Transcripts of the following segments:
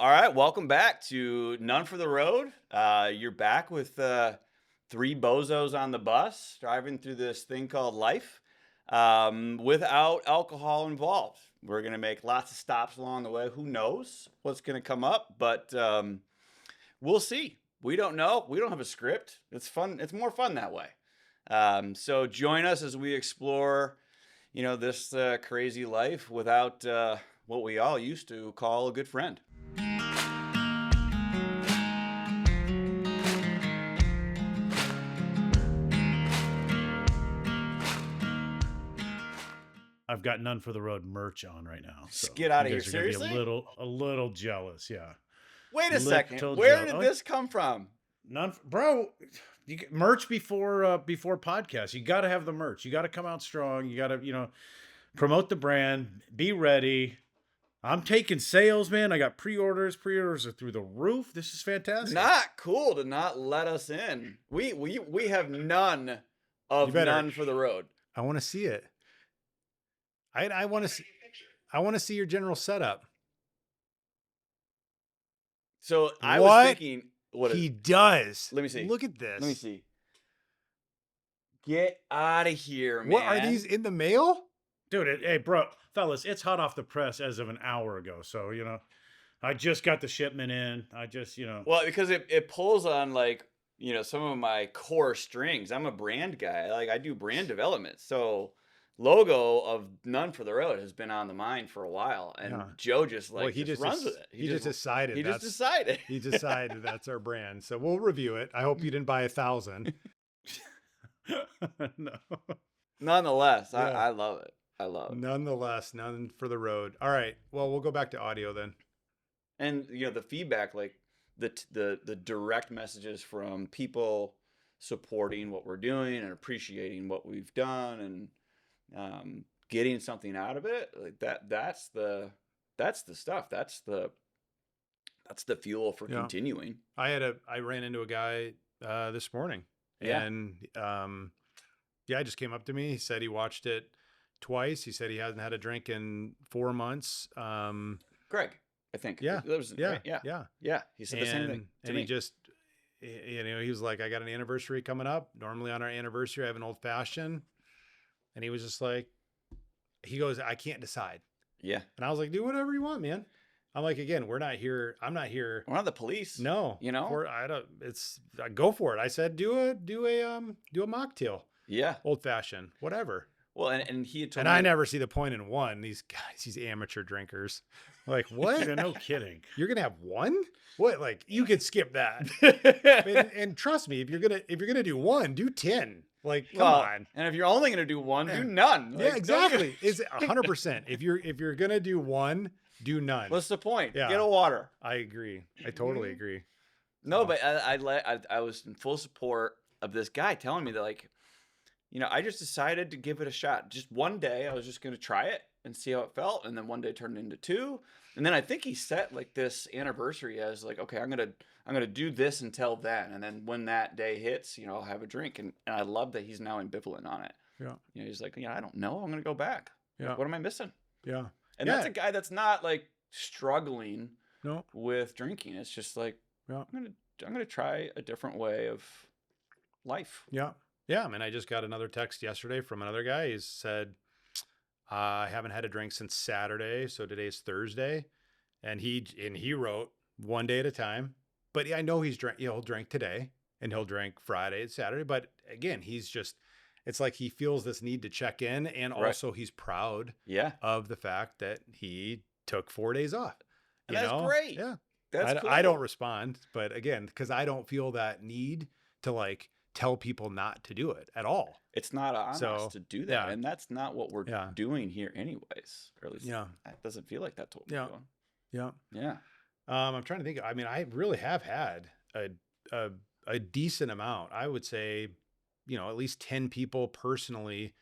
All right, welcome back to None for the Road. You're back with three bozos on the bus driving through this thing called life without alcohol involved. We're going to make lots of stops along the way. Who knows what's going to come up, but we'll see. We don't know. We don't have a script. It's fun. It's more fun that way. So join us as we explore, this crazy life without what we all used to call a good friend. I've got None for the Road merch on right now. So Get out of you here. guys are gonna Seriously? be a little jealous. Yeah. Wait a second. Little Where jealous. did this come from? Bro, you get merch before podcast. You got to have the merch. You got to come out strong. You got to, promote the brand, be ready. I'm taking sales, man. I got pre-orders. Pre-orders are through the roof. This is fantastic. Not cool to not let us in. We have none of None for the Road. I want to see it. I want to see your general setup. So I was thinking what he does. Let me see. Look at this. Let me see. Get out of here, man. What are these in the mail? Dude, hey, bro, fellas, it's hot off the press as of an hour ago. So, I just got the shipment in. I just, Well, because it pulls on some of my core strings. I'm a brand guy. I do brand development. So logo of None for the Road has been on the mind for a while. And Joe just runs with it. He just decided. He decided. He decided that's our brand. So we'll review it. I hope you didn't buy 1,000. No. Nonetheless, yeah. I love it. I love it. Nonetheless, None for the Road. All right. Well, we'll go back to audio then. And the feedback, the direct messages from people supporting what we're doing and appreciating what we've done and getting something out of it, that's the stuff. That's the fuel for continuing. I ran into a guy this morning. Yeah. And he just came up to me. He said he watched it twice. He said he hasn't had a drink in 4 months. Greg, I think. Yeah. Yeah. He said the same thing to me. He just, he was like, I got an anniversary coming up. Normally on our anniversary, I have an old fashioned. And he was just like, he goes, I can't decide. Yeah. And I was like, do whatever you want, man. I'm like, again, I'm not here. We're not the police. No, go for it. I said, do a mocktail. Yeah. Old fashioned, whatever. Well, and he had told me. I never see the point in one. These guys, these amateur drinkers, like what? No kidding. You're going to have one? What? Like you could skip that. and trust me, if you're going to do one, do 10. Like, come on. And if you're only going to do one, do none. Yeah, exactly. It's 100%. If you're going to do one, do none. What's the point? Yeah. Get a water. I agree. I totally agree. No, but I was in full support of this guy telling me that I just decided to give it a shot. Just one day, I was just going to try it and see how it felt. And then one day turned into two. And then I think he set this anniversary as okay, I'm going to do this until then. And then when that day hits, I'll have a drink. And I love that he's now ambivalent on it. Yeah. He's like, I don't know. I'm going to go back. Yeah. What am I missing? Yeah. And that's a guy that's not struggling no. with drinking. It's just I'm going to try a different way of life. Yeah. Yeah. I mean, I just got another text yesterday from another guy. He said, I haven't had a drink since Saturday. So today's Thursday. And he wrote one day at a time, but I know he'll drink today and he'll drink Friday and Saturday. But again, it's like he feels this need to check in. And also he's proud of the fact that he took 4 days off. And that's great. Yeah. That's cool. I don't respond, but again, because I don't feel that need to tell people not to do it at all. It's not on us to do that. Yeah. And that's not what we're doing here anyways. Or at least it doesn't feel like that's what we're doing. Yeah. Yeah. I'm trying to think. I mean, I really have had a decent amount. I would say, at least 10 people personally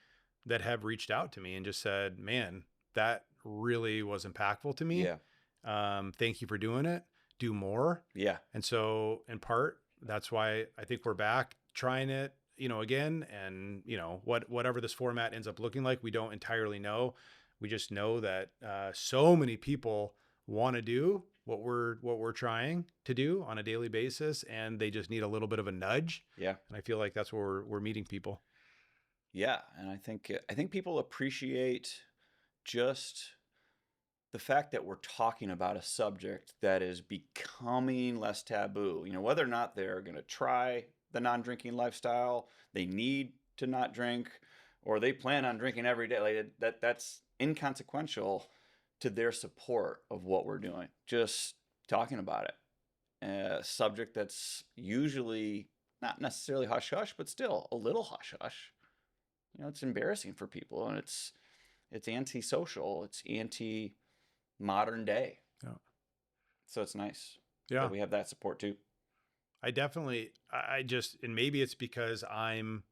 that have reached out to me and just said, man, that really was impactful to me. Yeah. Thank you for doing it. Do more. Yeah. And so in part, that's why I think we're back trying it, again, and whatever this format ends up looking like, we don't entirely know. We just know that so many people want to do what we're trying to do on a daily basis, and they just need a little bit of a nudge. Yeah. And I feel like that's where we're meeting people. Yeah. And I think people appreciate just the fact that we're talking about a subject that is becoming less taboo. You know, whether or not they're going to try the non-drinking lifestyle, they need to not drink, or they plan on drinking every day. Like that's inconsequential to their support of what we're doing. Just talking about it. A subject that's usually not necessarily hush hush, but still a little hush hush. You know, it's embarrassing for people, and it's antisocial. It's anti modern day. Yeah. So it's nice Yeah. that we have that support too. I just, and maybe it's because I'm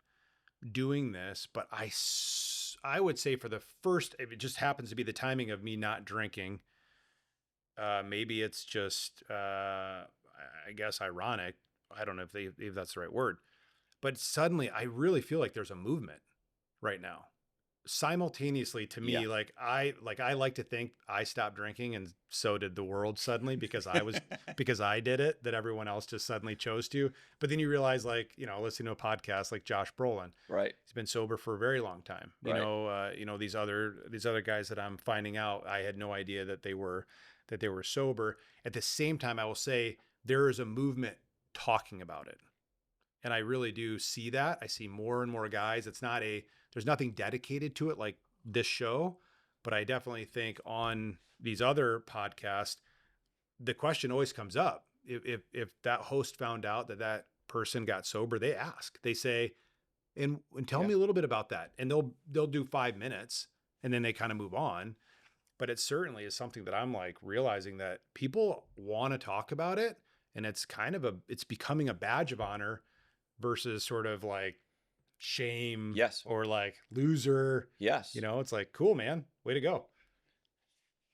doing this, but I would say for the first, if it just happens to be the timing of me not drinking, maybe it's just, I guess ironic. I don't know if that's the right word, but suddenly I really feel like there's a movement right now. Simultaneously to me, Yeah. like I like to think I stopped drinking, and so did the world suddenly because I did it, that everyone else just suddenly chose to. But then you realize, like, you know, listening to a podcast like Josh Brolin, Right. he's been sober for a very long time. Right. You know, these other guys that I'm finding out, I had no idea that they were sober. At the same time, I will say there is a movement talking about it. And I really do see that. I see more and more guys. There's nothing dedicated to it like this show, but I definitely think on these other podcasts, the question always comes up. If that host found out that person got sober, they ask, they say, and tell me a little bit about that. And they'll do 5 minutes and then they kind of move on. But it certainly is something that I'm like realizing that people want to talk about it. And it's it's becoming a badge of honor versus sort of like shame. Yes. Or like loser. Yes. You know, it's like, cool, man, way to go.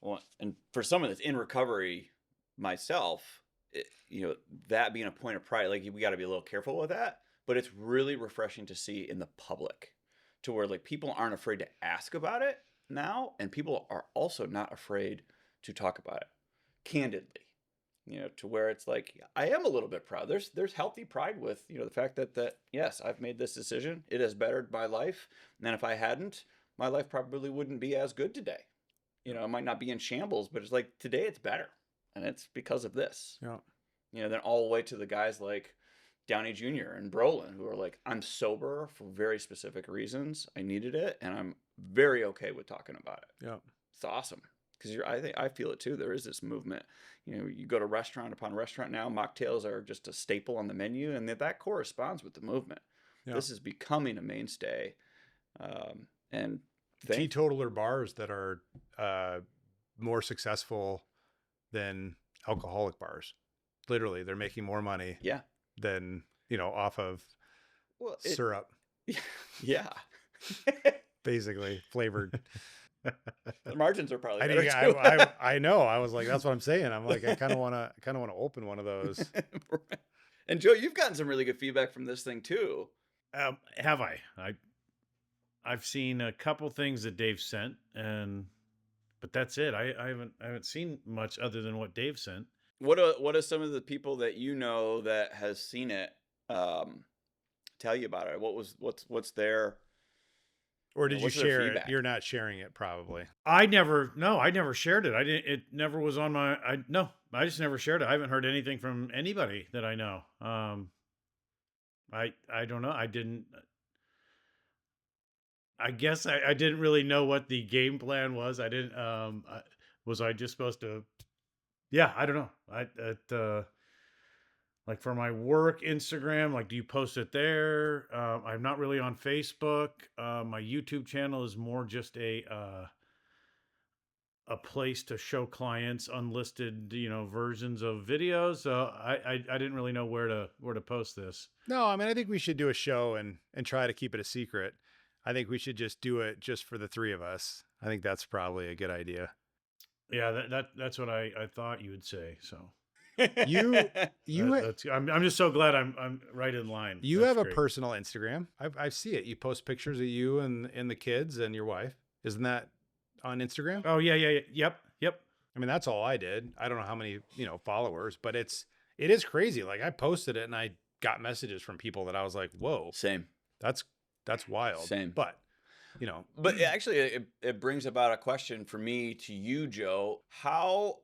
Well, and for someone that's in recovery myself, you know, that being a point of pride, like we got to be a little careful with that, but it's really refreshing to see in the public to where like people aren't afraid to ask about it now. And people are also not afraid to talk about it candidly. You know, to where it's like, I am a little bit proud. There's healthy pride with, you know, the fact that yes, I've made this decision. It has bettered my life. And if I hadn't, my life probably wouldn't be as good today. You know, it might not be in shambles, but it's like today it's better. And it's because of this. Yeah. You know, then all the way to the guys like Downey Jr. and Brolin who are like, I'm sober for very specific reasons. I needed it. And I'm very okay with talking about it. Yeah. It's awesome. Because I feel it too. There is this movement. You know, you go to restaurant upon restaurant now, mocktails are just a staple on the menu, and that corresponds with the movement. Yeah. This is becoming a mainstay. And teetotaler bars that are more successful than alcoholic bars. Literally, they're making more money. Yeah. Than, you know, off of syrup. Yeah. Basically flavored. The margins are probably better too. I know. I was like, that's what I'm saying. I'm like, I kind of want to open one of those. And Joe, you've gotten some really good feedback from this thing too. Have I? I've seen a couple things that Dave sent, but that's it. I haven't seen much other than what Dave sent. What are some of the people that you know that has seen it tell you about it? What's their Or did you share it? You're not sharing it, probably. I never shared it. I didn't. It never was on my. I just never shared it. I haven't heard anything from anybody that I know. I don't know. I didn't. I guess I didn't really know what the game plan was. I didn't. Was I just supposed to? Yeah, I don't know. Like for my work Instagram, like, do you post it there? I'm not really on Facebook. My YouTube channel is more just a place to show clients unlisted, you know, versions of videos. So I didn't really know where to post this. No, I mean, I think we should do a show and try to keep it a secret. I think we should just do it just for the three of us. I think that's probably a good idea. Yeah, that's what I thought you would say. So. I'm just so glad I'm right in line. You have a personal Instagram. I see it. You post pictures of you and the kids and your wife. Isn't that on Instagram? Oh yeah. Yep. I mean, that's all I did. I don't know how many, followers, but it is crazy. Like I posted it and I got messages from people that I was like, whoa, Same, that's, that's wild. same. But, you know, But actually, it brings about a question for me to you, Joe. How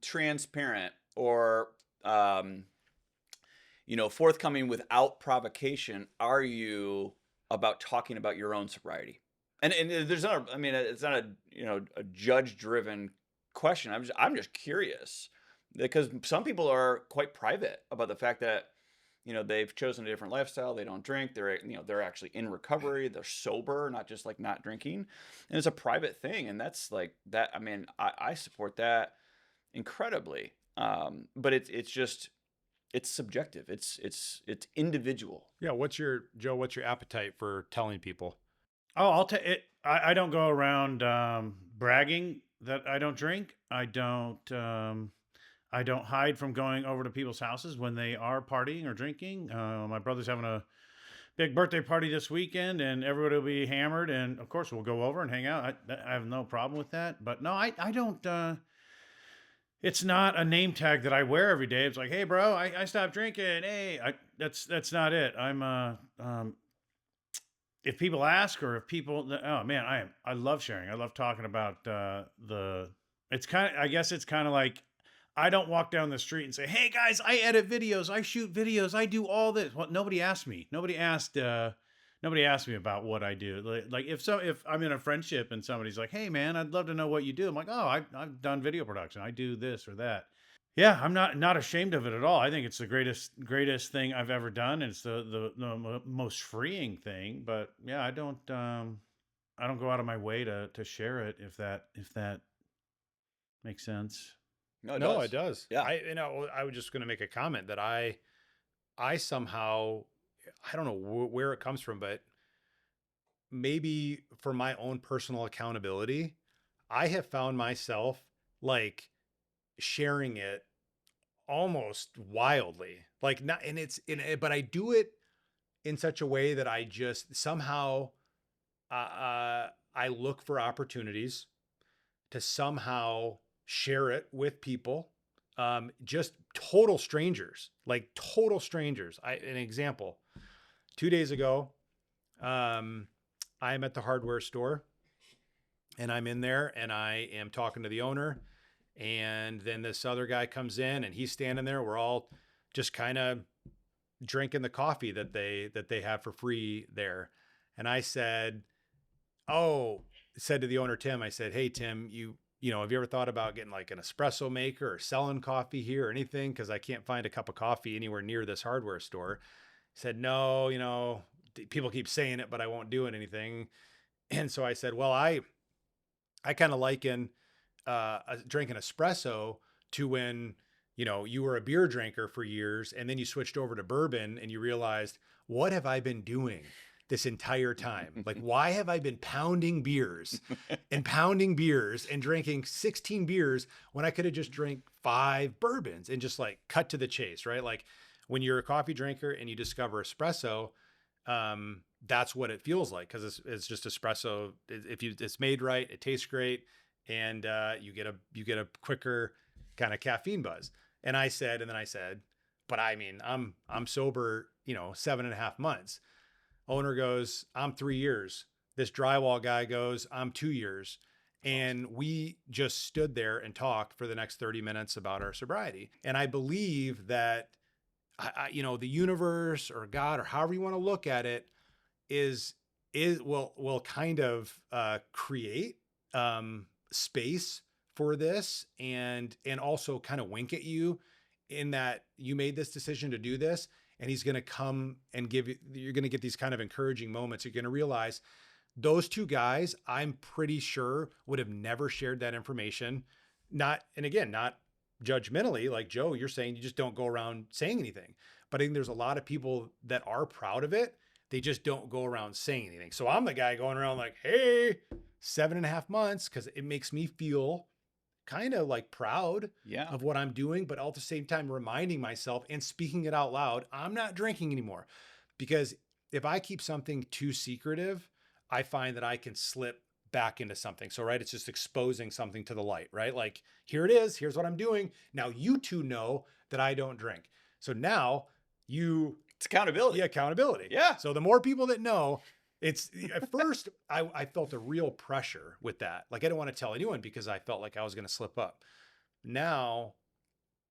transparent or forthcoming without provocation are you about talking about your own sobriety? And there's not, I mean, it's not a judge driven question. I'm just curious because some people are quite private about the fact that they've chosen a different lifestyle. They don't drink. They're actually in recovery. They're sober, not just like not drinking. And it's a private thing. And that's like that. I mean, I support that incredibly. But it's subjective. It's individual. yeah. Joe, what's your appetite for telling people? Oh, I'll tell it. I don't go around bragging that I don't drink. I don't hide from going over to people's houses when they are partying or drinking. My brother's having a big birthday party this weekend, and everybody will be hammered. And of course, we'll go over and hang out. I have no problem with that. But no, I don't. It's not a name tag that I wear every day. It's like, hey, bro, I stopped drinking. Hey, that's not it. If people ask or if people, oh man, I love sharing. I love talking about it's kind of, I guess it's kind of like, I don't walk down the street and say, hey guys, I edit videos, I shoot videos, I do all this. Well, nobody asked me. Nobody asked me about what I do. Like if I'm in a friendship and somebody's like, hey man, I'd love to know what you do. I'm like, oh, I've done video production. I do this or that. Yeah, I'm not ashamed of it at all. I think it's the greatest thing I've ever done, and it's the most freeing thing. But yeah, I don't go out of my way to share it if that makes sense. No, it No, does. it does. Yeah. I was just going to make a comment that I somehow, I don't know where it comes from, but maybe for my own personal accountability, I have found myself like sharing it almost wildly, like not, and it's in it, but I do it in such a way that I just somehow, I look for opportunities to somehow share it with people, just total strangers, like total strangers. An example, 2 days ago, I'm at the hardware store and I'm in there and I am talking to the owner. And then this other guy comes in and he's standing there. We're all just kind of drinking the coffee that they have for free there. And I said to the owner, Tim, I said, hey, Tim, have you ever thought about getting like an espresso maker or selling coffee here or anything? Cause I can't find a cup of coffee anywhere near this hardware store. He said, no, people keep saying it, but I won't do anything. And so I said, well, I kind of liken drinking espresso to when, you were a beer drinker for years and then you switched over to bourbon and you realized, what have I been doing this entire time? Like, why have I been pounding beers and drinking 16 beers when I could have just drank 5 bourbons and just like cut to the chase, right? Like when you're a coffee drinker and you discover espresso, that's what it feels like. Cause it's just espresso. It's made right, it tastes great. And, you get a quicker kind of caffeine buzz. And I said, but I mean, I'm sober, 7.5 months. Owner goes, I'm 3 years. This drywall guy goes, I'm 2 years. And we just stood there and talked for the next 30 minutes about our sobriety. And I believe that, the universe or God or however you want to look at it will kind of create space for this and also kind of wink at you in that you made this decision to do this. And he's going to come and you're going to get these kind of encouraging moments. You're going to realize those 2 guys, I'm pretty sure would have never shared that information. Not judgmentally, like Joe, you're saying you just don't go around saying anything, but I think there's a lot of people that are proud of it. They just don't go around saying anything. So I'm the guy going around like, hey, 7.5 months. Cause it makes me feel kind of like proud of what I'm doing, but all at the same time, reminding myself and speaking it out loud, I'm not drinking anymore. Because if I keep something too secretive, I find that I can slip back into something. So, right, it's just exposing something to the light, right? Like, here it is. Here's what I'm doing. Now you two know that I don't drink. So now It's accountability. yeah, accountability. Yeah. So the more people that know, it's at first I felt a real pressure with that. Like, I didn't want to tell anyone because I felt like I was going to slip up. Now,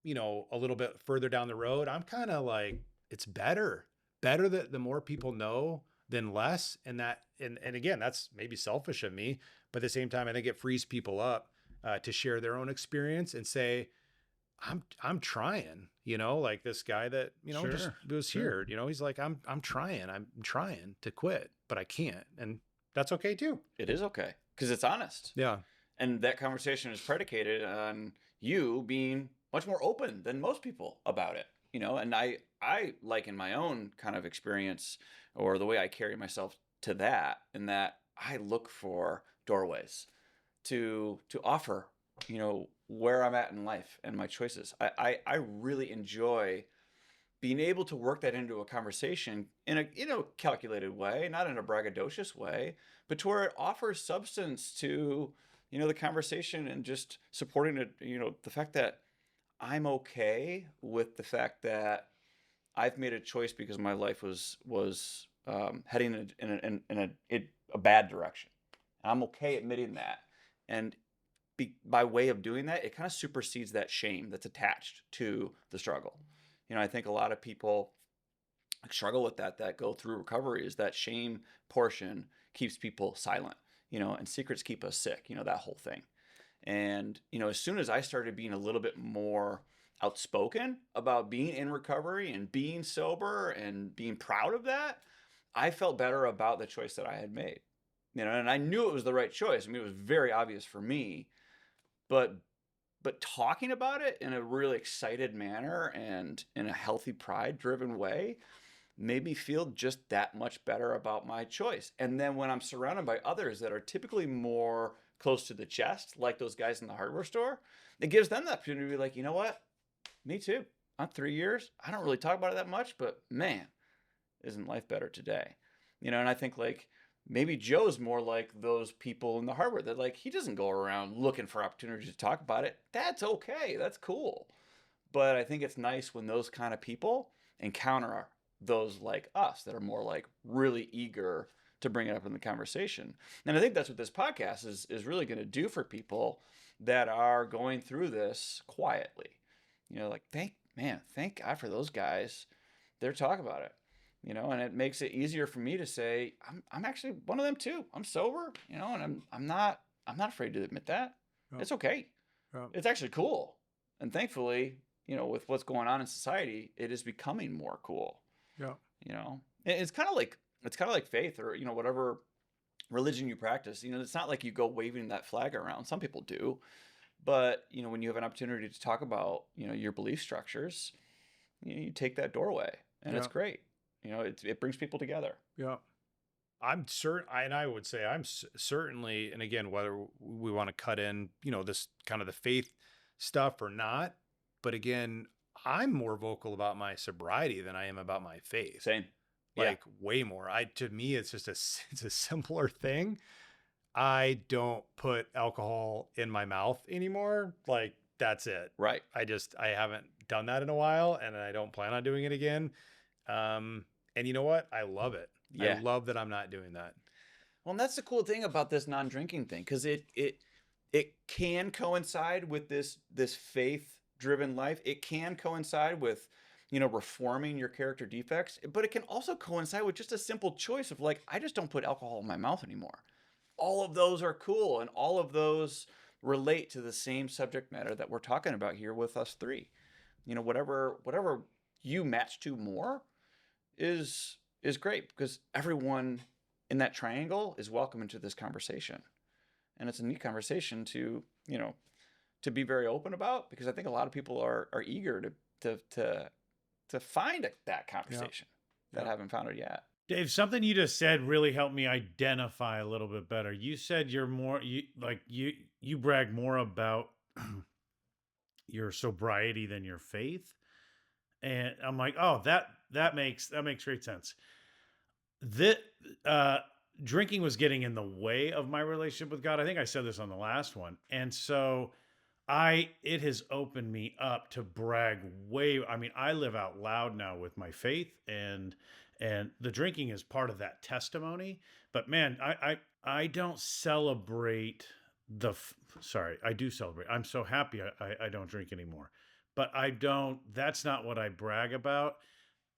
a little bit further down the road, I'm kind of like, it's better that the more people know than less. And again, that's maybe selfish of me, but at the same time, I think it frees people up to share their own experience and say, I'm trying, like this guy that, just was here, he's like, I'm trying to quit, but I can't. And that's okay too. It is okay because it's honest. Yeah. And that conversation is predicated on you being much more open than most people about it, and I like in my own kind of experience or the way I carry myself to that, in that I look for doorways to offer, where I'm at in life and my choices. I really enjoy being able to work that into a conversation in a calculated way, not in a braggadocious way, but to where it offers substance to the conversation and just supporting it. The fact that I'm okay with the fact that I've made a choice because my life was heading in a bad direction. I'm okay admitting that, and by way of doing that, it kind of supersedes that shame that's attached to the struggle. I think a lot of people struggle with that go through recovery, is that shame portion keeps people silent, and secrets keep us sick, that whole thing. And, as soon as I started being a little bit more outspoken about being in recovery and being sober and being proud of that, I felt better about the choice that I had made, and I knew it was the right choice. I mean, it was very obvious for me, but talking about it in a really excited manner and in a healthy, pride-driven way made me feel just that much better about my choice. And then when I'm surrounded by others that are typically more close to the chest, like those guys in the hardware store, it gives them the opportunity to be like, you know what? Me too. I'm 3 years. I don't really talk about it that much, but man, isn't life better today? And I think like maybe Joe's more like those people in the hardware that like, he doesn't go around looking for opportunities to talk about it. That's okay. That's cool. But I think it's nice when those kind of people encounter those like us that are more like really eager to bring it up in the conversation. And I think that's what this podcast is really going to do for people that are going through this quietly. Like thank God for those guys. They're talking about it. And it makes it easier for me to say, I'm actually one of them too. I'm sober, and I'm not afraid to admit that. Yeah. It's okay. Yeah. It's actually cool. And thankfully, with what's going on in society, it is becoming more cool. Yeah. It's kind of like faith or, whatever religion you practice. It's not like you go waving that flag around. Some people do. But, when you have an opportunity to talk about, your belief structures, you take that doorway, and it's great. It brings people together. Yeah. I'm certain, and I would say I'm certainly, and again, whether we want to cut in, this kind of the faith stuff or not, but again, I'm more vocal about my sobriety than I am about my faith. Same. Like way more. To me, it's just it's a simpler thing. I don't put alcohol in my mouth anymore. Like that's it. Right. I haven't done that in a while, and I don't plan on doing it again. And you know what? I love it. Yeah. I love that I'm not doing that. Well, and that's the cool thing about this non-drinking thing, because it can coincide with this faith-driven life. It can coincide with, reforming your character defects, but it can also coincide with just a simple choice of like, I just don't put alcohol in my mouth anymore. All of those are cool, and all of those relate to the same subject matter that we're talking about here with us three. Whatever you match to more is great, because everyone in that triangle is welcome into this conversation. And it's a neat conversation to be very open about, because I think a lot of people are eager to find that conversation that haven't found it yet. Dave, something you just said really helped me identify a little bit better. You said you're more you brag more about your sobriety than your faith. And I'm like, oh, that makes great sense. That drinking was getting in the way of my relationship with God. I think I said this on the last one. And so it has opened me up to brag way. I mean, I live out loud now with my faith, and the drinking is part of that testimony. But man, I don't celebrate sorry, I do celebrate. I'm so happy I don't drink anymore. But I don't, that's not what I brag about.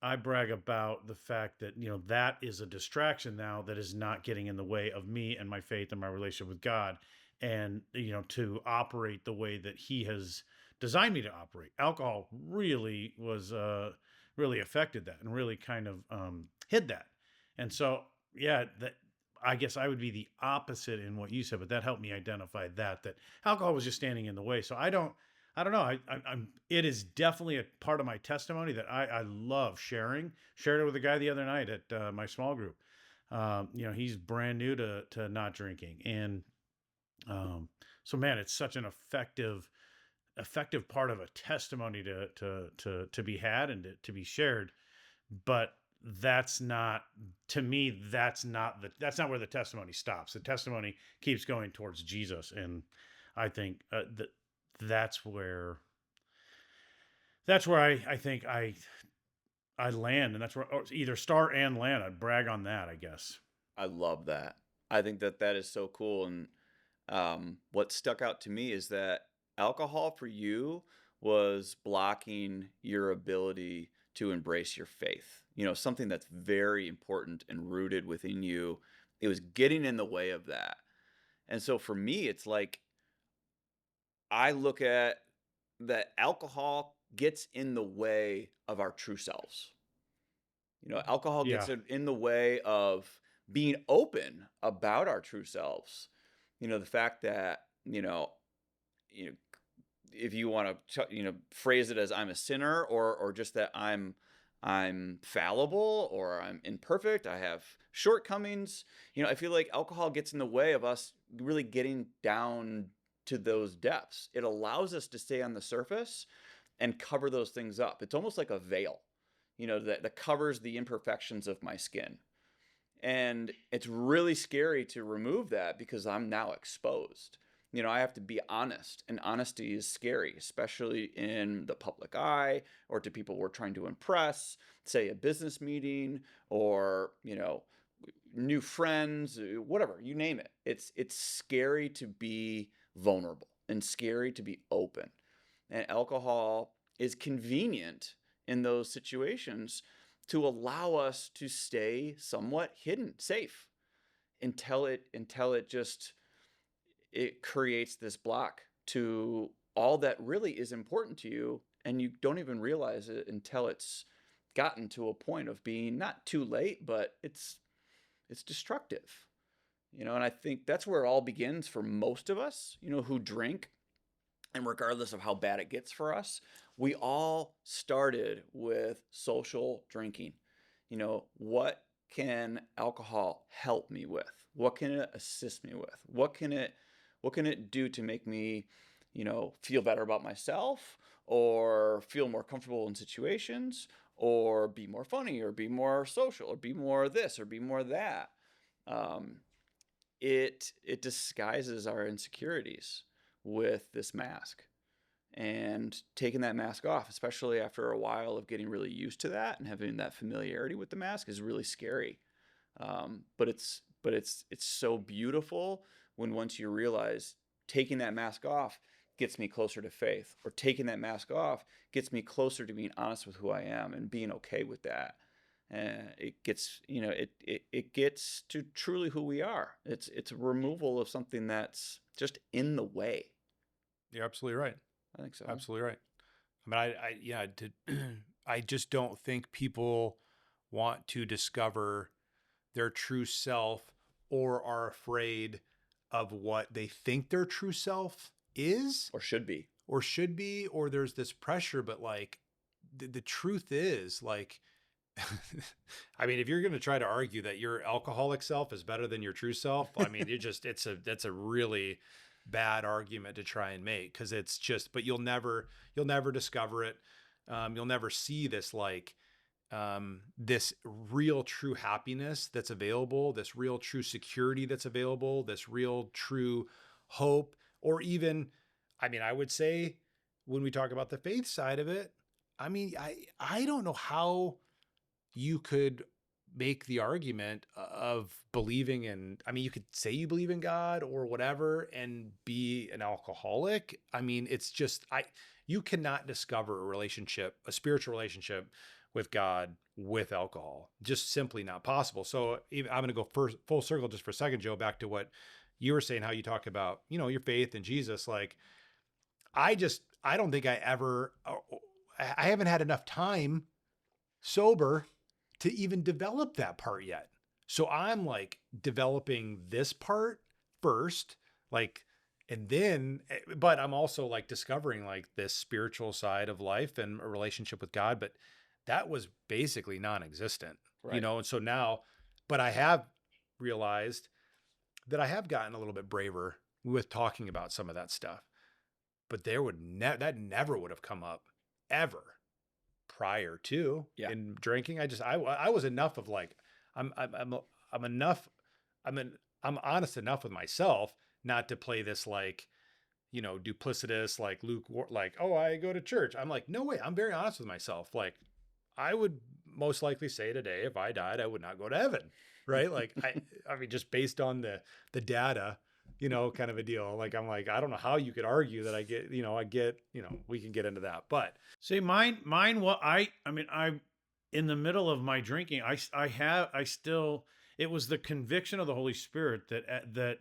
I brag about the fact that, that is a distraction now that is not getting in the way of me and my faith and my relationship with God, and, to operate the way that He has designed me to operate. Alcohol really really affected that and really kind of hid that. And so, yeah, that, I guess I would be the opposite in what you said, but that helped me identify that alcohol was just standing in the way. So I don't know. I'm. It is definitely a part of my testimony that I love sharing. Shared it with a guy the other night at my small group. He's brand new to not drinking, and so man, it's such an effective part of a testimony to be had and to be shared. But that's not, to me. That's not where the testimony stops. The testimony keeps going towards Jesus, and I think that that's where I think I land, and that's where, or either start and land. I'd brag on that, I guess. I love that. I think that is so cool. And what stuck out to me is that alcohol for you was blocking your ability to embrace your faith. Something that's very important and rooted within you. It was getting in the way of that. And so for me, it's like I look at that alcohol gets in the way of our true selves. Alcohol gets Yeah, in the way of being open about our true selves. The fact that, you know, if you want to, phrase it as I'm a sinner, or just that I'm fallible, or I'm imperfect, I have shortcomings. I feel like alcohol gets in the way of us really getting down to those depths. It allows us to stay on the surface and cover those things up. It's almost like a veil, that covers the imperfections of my skin. And it's really scary to remove that because I'm now exposed. I have to be honest, and honesty is scary, especially in the public eye or to people we're trying to impress, say a business meeting, or, new friends, whatever, you name it. It's scary to be vulnerable and scary to be open. And alcohol is convenient in those situations to allow us to stay somewhat hidden, safe, until it creates this block to all that really is important to you, and you don't even realize it until it's gotten to a point of being not too late, but it's destructive. And I think that's where it all begins for most of us, who drink. And regardless of how bad it gets for us, we all started with social drinking. What can alcohol help me with? What can it assist me with? What can it do to make me, feel better about myself, or feel more comfortable in situations, or be more funny, or be more social, or be more this, or be more that? Um, it disguises our insecurities with this mask. And taking that mask off, especially after a while of getting really used to that and having that familiarity with the mask, is really scary. But it's so beautiful when, once you realize, taking that mask off gets me closer to faith, or taking that mask off gets me closer to being honest with who I am and being okay with that. And it gets, it gets to truly who we are. It's a removal of something that's just in the way. You're absolutely right. I think so. Absolutely right. I mean, yeah, I just don't think people want to discover their true self, or are afraid of what they think their true self is Or should be. or should be, or there's this pressure. But like, the truth is, like, I mean, if you're going to try to argue that your alcoholic self is better than your true self, I mean, that's a really bad argument to try and make, because it's just, but you'll never discover it. You'll never see this, like, this real true happiness that's available, this real true security that's available, this real true hope, or even, I mean, I would say when we talk about the faith side of it, I mean, I don't know how you could make the argument of believing in, I mean, you could say you believe in God or whatever and be an alcoholic. I mean, it's just, you cannot discover a relationship, a spiritual relationship with God with alcohol. Just simply not possible. So I'm going to go first full circle just for a second, Joe, back to what you were saying, how you talk about, your faith in Jesus. Like, I don't think I haven't had enough time sober to even develop that part yet. So I'm like developing this part first, like, and then, but I'm also like discovering like this spiritual side of life and a relationship with God. But that was basically non-existent, Right. And so now, but I have realized that I have gotten a little bit braver with talking about some of that stuff, but that never would have come up ever prior to Yeah. in drinking. I was enough of like, I'm enough. I'm honest enough with myself not to play this like, duplicitous, like like, oh, I go to church. I'm like, no way. I'm very honest with myself. Like, I would most likely say today, if I died, I would not go to heaven. Right. Like, I mean, just based on the data, kind of a deal. Like, I'm like, I don't know how you could argue that we can get into that, but See, mine. What I mean, I in the middle of my drinking, I still. It was the conviction of the Holy Spirit that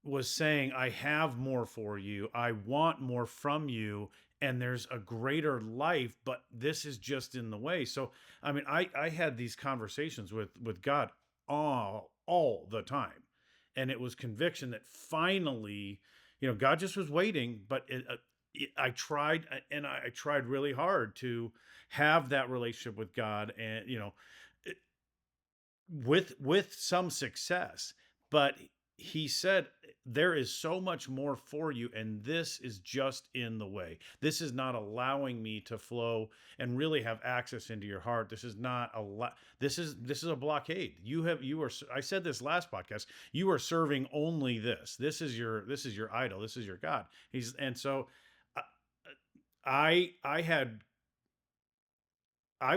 was saying, I have more for you. I want more from you. And there's a greater life, but this is just in the way. So, I mean, I had these conversations with God all the time. And it was conviction that finally, God just was waiting, but I tried and I tried really hard to have that relationship with God and, with some success. But he said, there is so much more for you, and this is just in the way. This is not allowing me to flow and really have access into your heart. This is not a lot. This is a blockade. I said this last podcast, you are serving only this. This is your idol. This is your God. And so I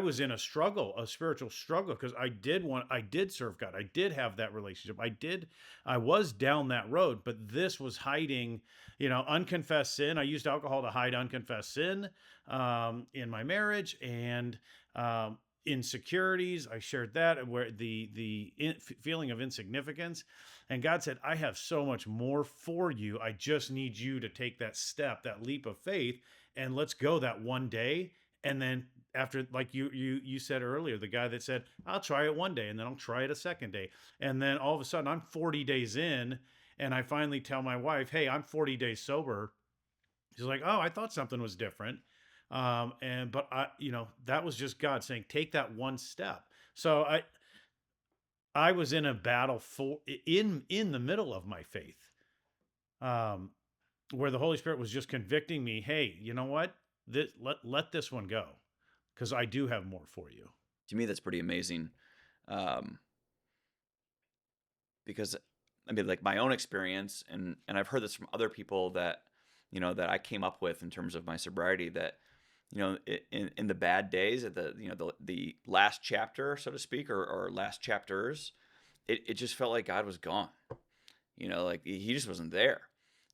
was in a struggle, a spiritual struggle, because I did serve God. I did have that relationship. I was down that road, but this was hiding, unconfessed sin. I used alcohol to hide unconfessed sin in my marriage and insecurities. I shared that where feeling of insignificance. And God said, I have so much more for you. I just need you to take that step, that leap of faith, and let's go that one day. And then after, like you said earlier, the guy that said, I'll try it one day and then I'll try it a second day. And then all of a sudden I'm 40 days in and I finally tell my wife, hey, I'm 40 days sober. She's like, oh, I thought something was different. But that was just God saying, take that one step. So I was in a battle in the middle of my faith, where the Holy Spirit was just convicting me. Hey, you know what? Let this one go, because I do have more for you. To me, that's pretty amazing. Because I mean, like my own experience, and I've heard this from other people that, that I came up with in terms of my sobriety, that, in the bad days, at the last chapter, so to speak, or last chapters, it just felt like God was gone. Like he just wasn't there.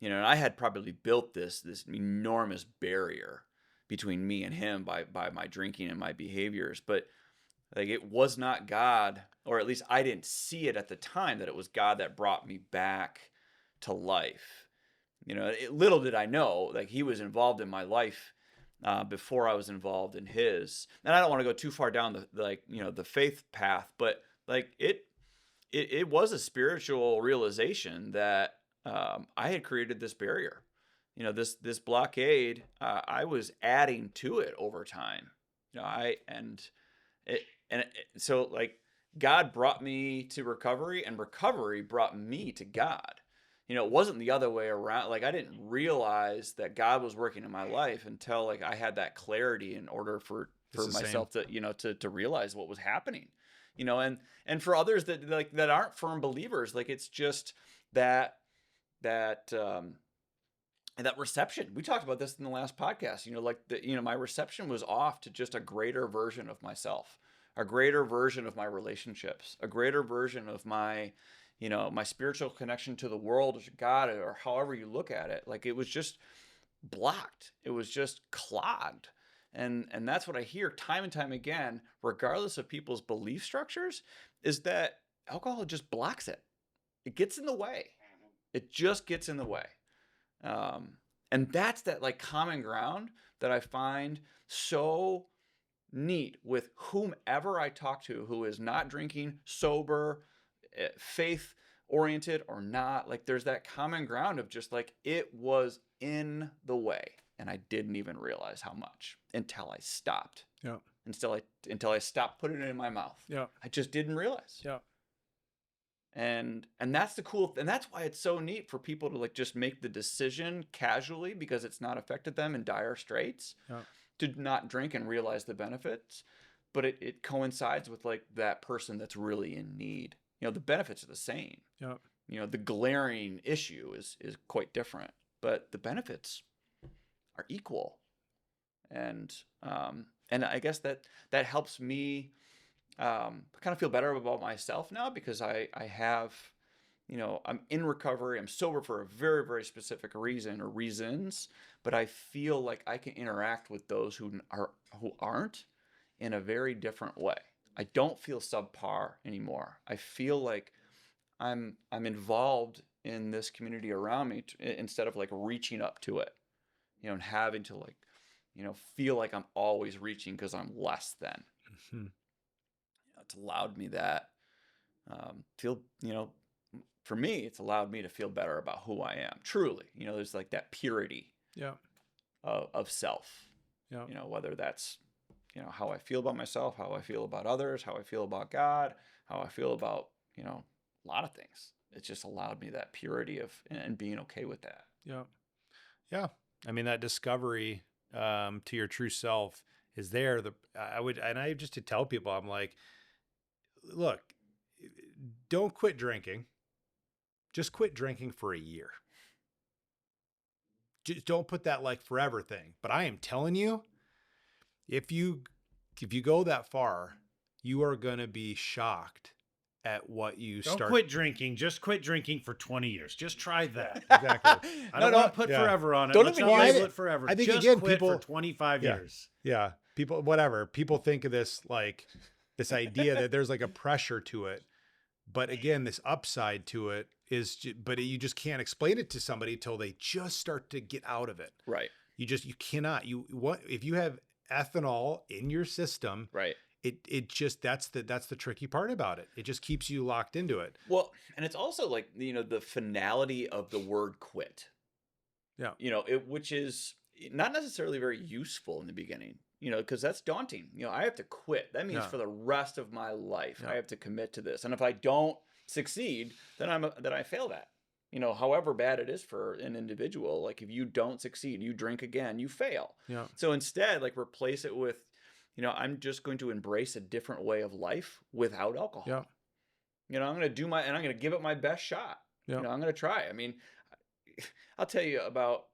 And I had probably built this enormous barrier between me and him by my drinking and my behaviors. But like, it was not God, or at least I didn't see it at the time, that it was God that brought me back to life. Little did I know, like, he was involved in my life before I was involved in his. And I don't want to go too far down the faith path, but like it was a spiritual realization that I had created this barrier. This blockade, I was adding to it over time. So like, God brought me to recovery, and recovery brought me to God. It wasn't the other way around. Like I didn't realize that God was working in my life until like I had that clarity in order for It's the same. myself to, to realize what was happening. And for others that aren't firm believers, like it's just that that and that reception. We talked about this in the last podcast. My reception was off to just a greater version of myself, a greater version of my relationships, a greater version of my spiritual connection to the world, or to God, or however you look at it. Like it was just blocked. It was just clogged. And that's what I hear time and time again, regardless of people's belief structures, is that alcohol just blocks it. It gets in the way. It just gets in the way. And that's that like common ground that I find so neat with whomever I talk to who is not drinking, sober, faith oriented or not. Like there's that common ground of just like it was in the way, and I didn't even realize how much until I stopped. Yeah. Until I stopped putting it in my mouth. Yeah. I just didn't realize. Yeah. And that's the cool, and that's why it's so neat for people to like just make the decision casually, because it's not affected them in dire straits, Yeah. to not drink and realize the benefits. But it coincides with like that person that's really in need. The benefits are the same. Yeah. The glaring issue is quite different, but the benefits are equal. And I guess that helps me kind of feel better about myself now, because I have, I'm in recovery. I'm sober for a very, very specific reason or reasons, but I feel like I can interact with those who aren't in a very different way. I don't feel subpar anymore. I feel like I'm involved in this community around me instead of like reaching up to it, and having to like, feel like I'm always reaching because I'm less than. Mhm. It's allowed me that feel, for me, it's allowed me to feel better about who I am. Truly, there's like that purity Yeah. of self. Yeah. Whether that's how I feel about myself, how I feel about others, how I feel about God, how I feel about a lot of things. It's just allowed me that purity of and being okay with that. Yeah. Yeah. I mean, that discovery to your true self is there. I just to tell people, I'm like, look, don't quit drinking. Just quit drinking for a year. Just don't put that like forever thing. But I am telling you, if you go that far, you are going to be shocked at what you Don't start. quit drinking. Just quit drinking for 20 years. Just try that. Exactly. I don't want to put forever on it. Don't Let's even not use label it. it forever. I think just again, quit people for 25 Yeah. years. Yeah. People think of this like this idea that there's like a pressure to it. But again, this upside to it is, but you just can't explain it to somebody till they just start to get out of it. Right. You cannot, if you have ethanol in your system, Right. it just, that's the tricky part about it. It just keeps you locked into it. Well, and it's also like, the finality of the word quit. Yeah. Which is not necessarily very useful in the beginning, because that's daunting. I have to quit. That means Yeah. for the rest of my life, Yeah. I have to commit to this. And if I don't succeed, then I failed at. However bad it is for an individual, like if you don't succeed, you drink again, you fail. Yeah. So instead, like replace it with, I'm just going to embrace a different way of life without alcohol. Yeah. I'm going to I'm going to give it my best shot. Yeah. I'm going to try. I mean, I'll tell you about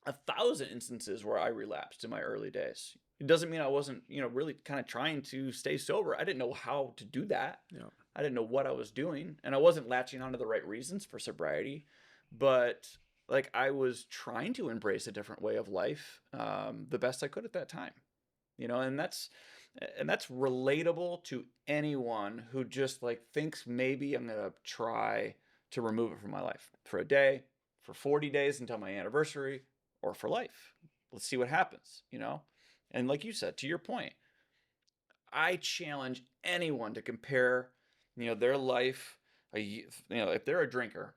1,000 instances where I relapsed in my early days. It doesn't mean I wasn't, really kind of trying to stay sober. I didn't know how to do that. Yeah. I didn't know what I was doing, and I wasn't latching onto the right reasons for sobriety, but like I was trying to embrace a different way of life, the best I could at that time, and that's relatable to anyone who just like thinks maybe I'm gonna try to remove it from my life for a day, for 40 days until my anniversary, or for life. Let's see what happens, And like you said, to your point, I challenge anyone to compare, their life, if they're a drinker,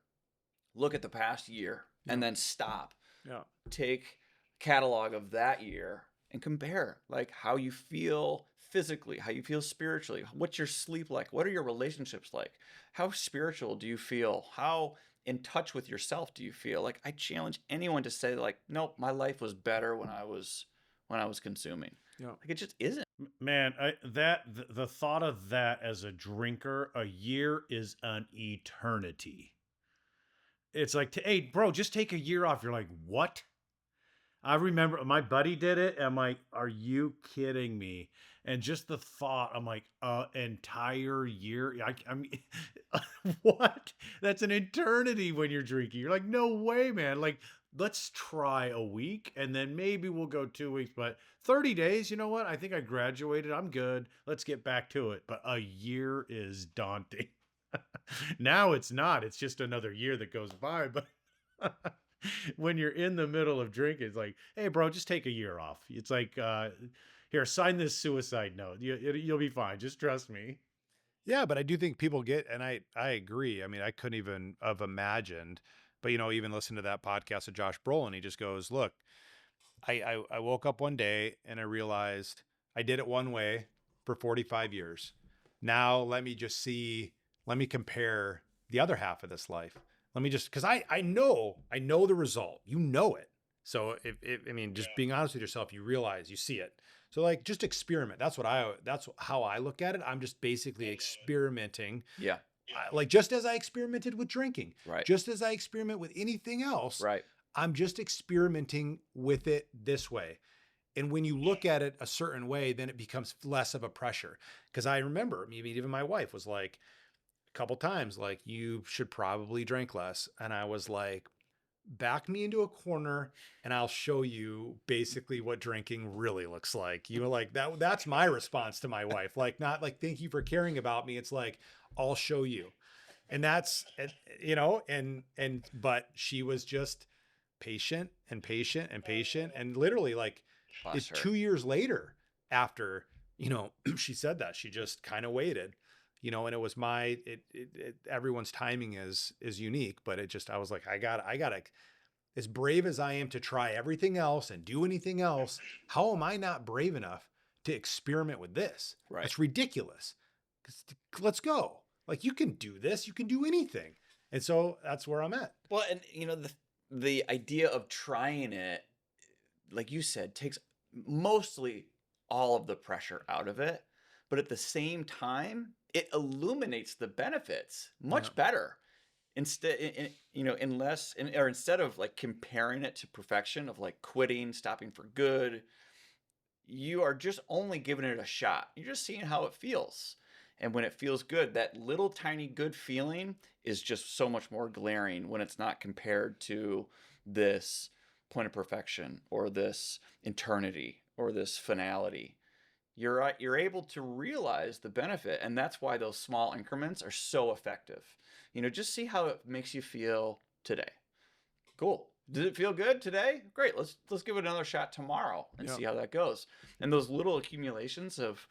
look at the past year and then stop. Yeah. Take catalog of that year and compare like how you feel physically, how you feel spiritually, what's your sleep like, what are your relationships like, how spiritual do you feel, how in touch with yourself do you feel? Like I challenge anyone to say like, nope, my life was better when I was consuming. Yeah. Like it just isn't. Man, the thought of that as a drinker, a year is an eternity. It's like, hey, bro, just take a year off. You're like, what? I remember my buddy did it. I'm like, are you kidding me? And just the thought, I'm like, entire year. I mean, what? That's an eternity when you're drinking. You're like, no way, man. Like, let's try a week and then maybe we'll go 2 weeks. But 30 days, you know what? I think I graduated. I'm good. Let's get back to it. But a year is daunting. Now it's not. It's just another year that goes by. But when you're in the middle of drinking, it's like, hey, bro, just take a year off. It's like, here, sign this suicide note. You'll be fine. Just trust me. Yeah, but I do think people get, and I agree. I mean, I couldn't even have imagined, but even listen to that podcast of Josh Brolin. He just goes, look, I woke up one day and I realized I did it one way for 45 years. Now let me compare the other half of this life. Let me just, because I know the result. You know it. So I mean, just being honest with yourself, you realize, you see it. So like, just experiment. That's how I look at it. I'm just basically experimenting. Yeah. Like just as I experimented with drinking, Right. just as I experiment with anything else, Right. I'm just experimenting with it this way. And when you look at it a certain way, then it becomes less of a pressure. Because I remember, maybe even my wife was like, a couple times, like, you should probably drink less. And I was like, back me into a corner and I'll show you basically what drinking really looks like. Like that's my response to my wife. Like, not like, thank you for caring about me. It's like, I'll show you. And that's, but she was just patient and patient and patient. And literally like Bless her. 2 years later after, she said that, she just kind of waited, and it was everyone's timing is unique, but I was like, I gotta, as brave as I am to try everything else and do anything else, how am I not brave enough to experiment with this? Right. It's ridiculous. Let's go. Like, you can do this, you can do anything. And so that's where I'm at. Well, and the idea of trying it, like you said, takes mostly all of the pressure out of it. But at the same time, it illuminates the benefits much better. Instead, instead of like comparing it to perfection of like quitting, stopping for good, you are just only giving it a shot. You're just seeing how it feels. And when it feels good, that little tiny good feeling is just so much more glaring when it's not compared to this point of perfection or this eternity or this finality. You're able to realize the benefit, and that's why those small increments are so effective. Just see how it makes you feel today. Cool. Did it feel good today? Great. Let's give it another shot tomorrow and see how that goes. And those little accumulations of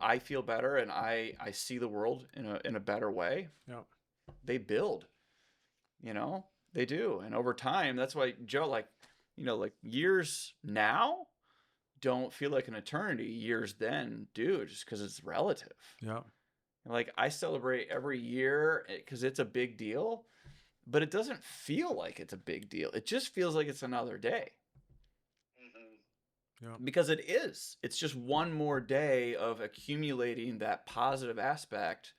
I feel better and I see the world in a better way. Yeah. They build. They do. And over time, that's why, Joe, like years now don't feel like an eternity. Years then do, just because it's relative. Yeah. Like, I celebrate every year because it's a big deal, but it doesn't feel like it's a big deal. It just feels like it's another day. Yeah. Because it is. It's just one more day of accumulating that positive aspect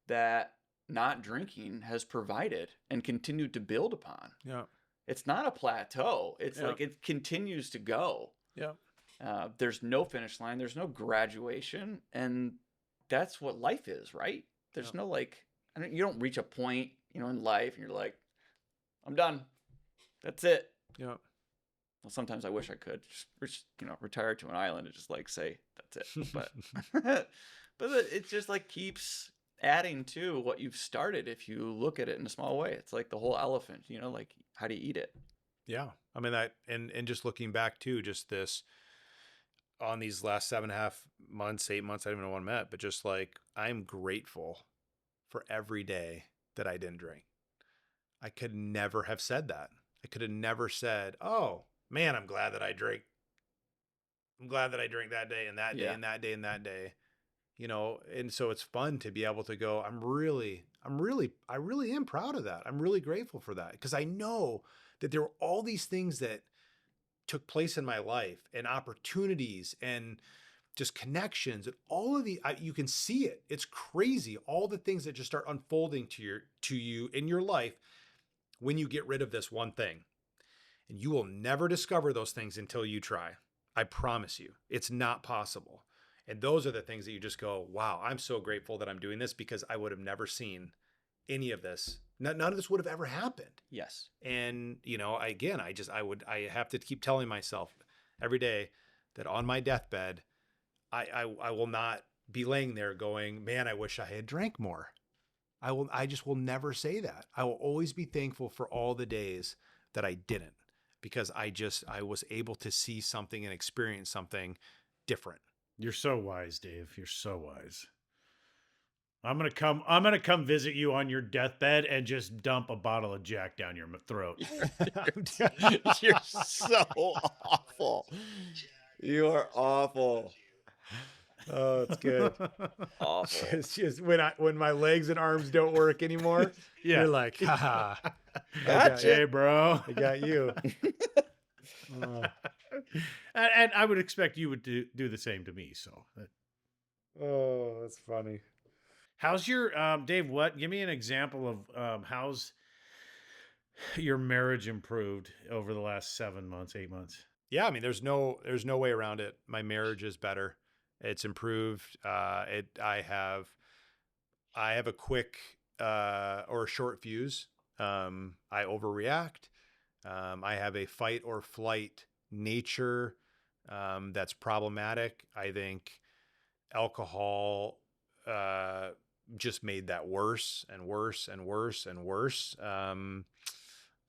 that not drinking has provided and continued to build upon. Yeah. It's not a plateau. It's like it continues to go. Yeah. There's no finish line. There's no graduation. And that's what life is, right? There's no you don't reach a point, in life and you're like, I'm done. That's it. Yeah. Well, sometimes I wish I could just, retire to an island and just like say, that's it. But, but it just like keeps adding to what you've started. If you look at it in a small way, it's like the whole elephant, like how do you eat it? Yeah. I mean, that, and just looking back to just this, on these last 7.5 months, 8 months, I don't even know when I met, but just like, I'm grateful for every day that I didn't drink. I could never have said that. I could have never said, oh man, I'm glad that I drank. I'm glad that I drank that day and that day and that day and that day. and so it's fun to be able to go, I really am proud of that. I'm really grateful for that because I know that there were all these things that took place in my life and opportunities and just connections and all of you can see it. It's crazy. All the things that just start unfolding to you in your life when you get rid of this one thing. And you will never discover those things until you try. I promise you, it's not possible. And those are the things that you just go, wow, I'm so grateful that I'm doing this because I would have never seen any of this. None of this would have ever happened. Yes. And, again, I have to keep telling myself every day that on my deathbed, I will not be laying there going, man, I wish I had drank more. I just will never say that. I will always be thankful for all the days that I didn't, because I was able to see something and experience something different. You're so wise, Dave. You're so wise. I'm gonna come visit you on your deathbed and just dump a bottle of Jack down your throat. You're so awful. You are awful. Oh, it's good. Awful. It's just when my legs and arms don't work anymore, Yeah. you're like, haha, Gotcha. Hey, bro. I got you. And I would expect you would do the same to me. So, Oh, that's funny. how's your Dave? Give me an example of how's your marriage improved over the last 7 months, 8 months. Yeah, I mean, there's no way around it. My marriage is better. It's improved. I have a quick or a short fuse. I overreact. I have a fight or flight nature that's problematic. I think alcohol just made that worse and worse and worse and worse.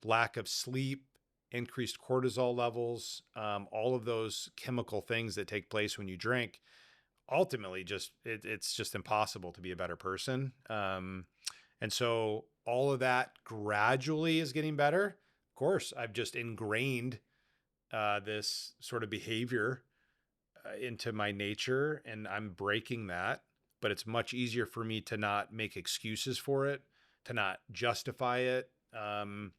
Lack of sleep, increased cortisol levels, all of those chemical things that take place when you drink. Ultimately, it's just impossible to be a better person. And so all of that gradually is getting better. Of course, I've just ingrained this sort of behavior into my nature, and I'm breaking that. But it's much easier for me to not make excuses for it, to not justify it. And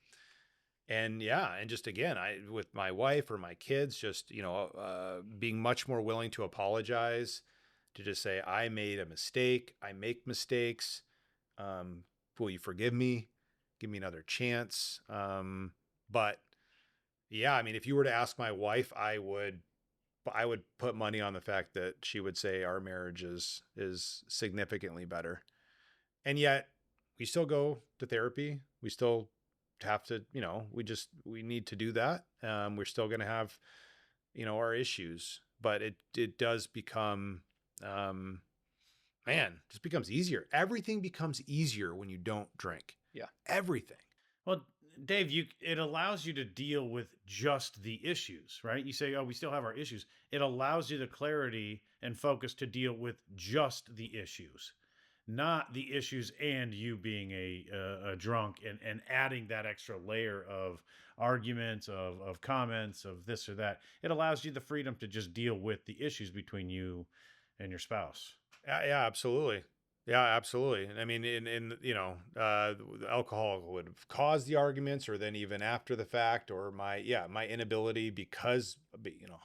just again, with my wife or my kids, just being much more willing to apologize, to just say, I made a mistake. I make mistakes. Will you forgive me? Give me another chance. But yeah, I mean, if you were to ask my wife, I would put money on the fact that she would say our marriage is significantly better. And yet we still go to therapy. We still have to, we need to do that. We're still going to have, our issues, but it does become, just becomes easier. Everything becomes easier when you don't drink. Yeah. Everything. Well, Dave, it allows you to deal with just the issues, right? You say, oh, we still have our issues. It allows you the clarity and focus to deal with just the issues, not the issues and you being a drunk and adding that extra layer of arguments, of comments, of this or that. It allows you the freedom to just deal with the issues between you and your spouse. Yeah, absolutely. Yeah, absolutely. I mean, alcohol would have caused the arguments, or then even after the fact, or my inability because,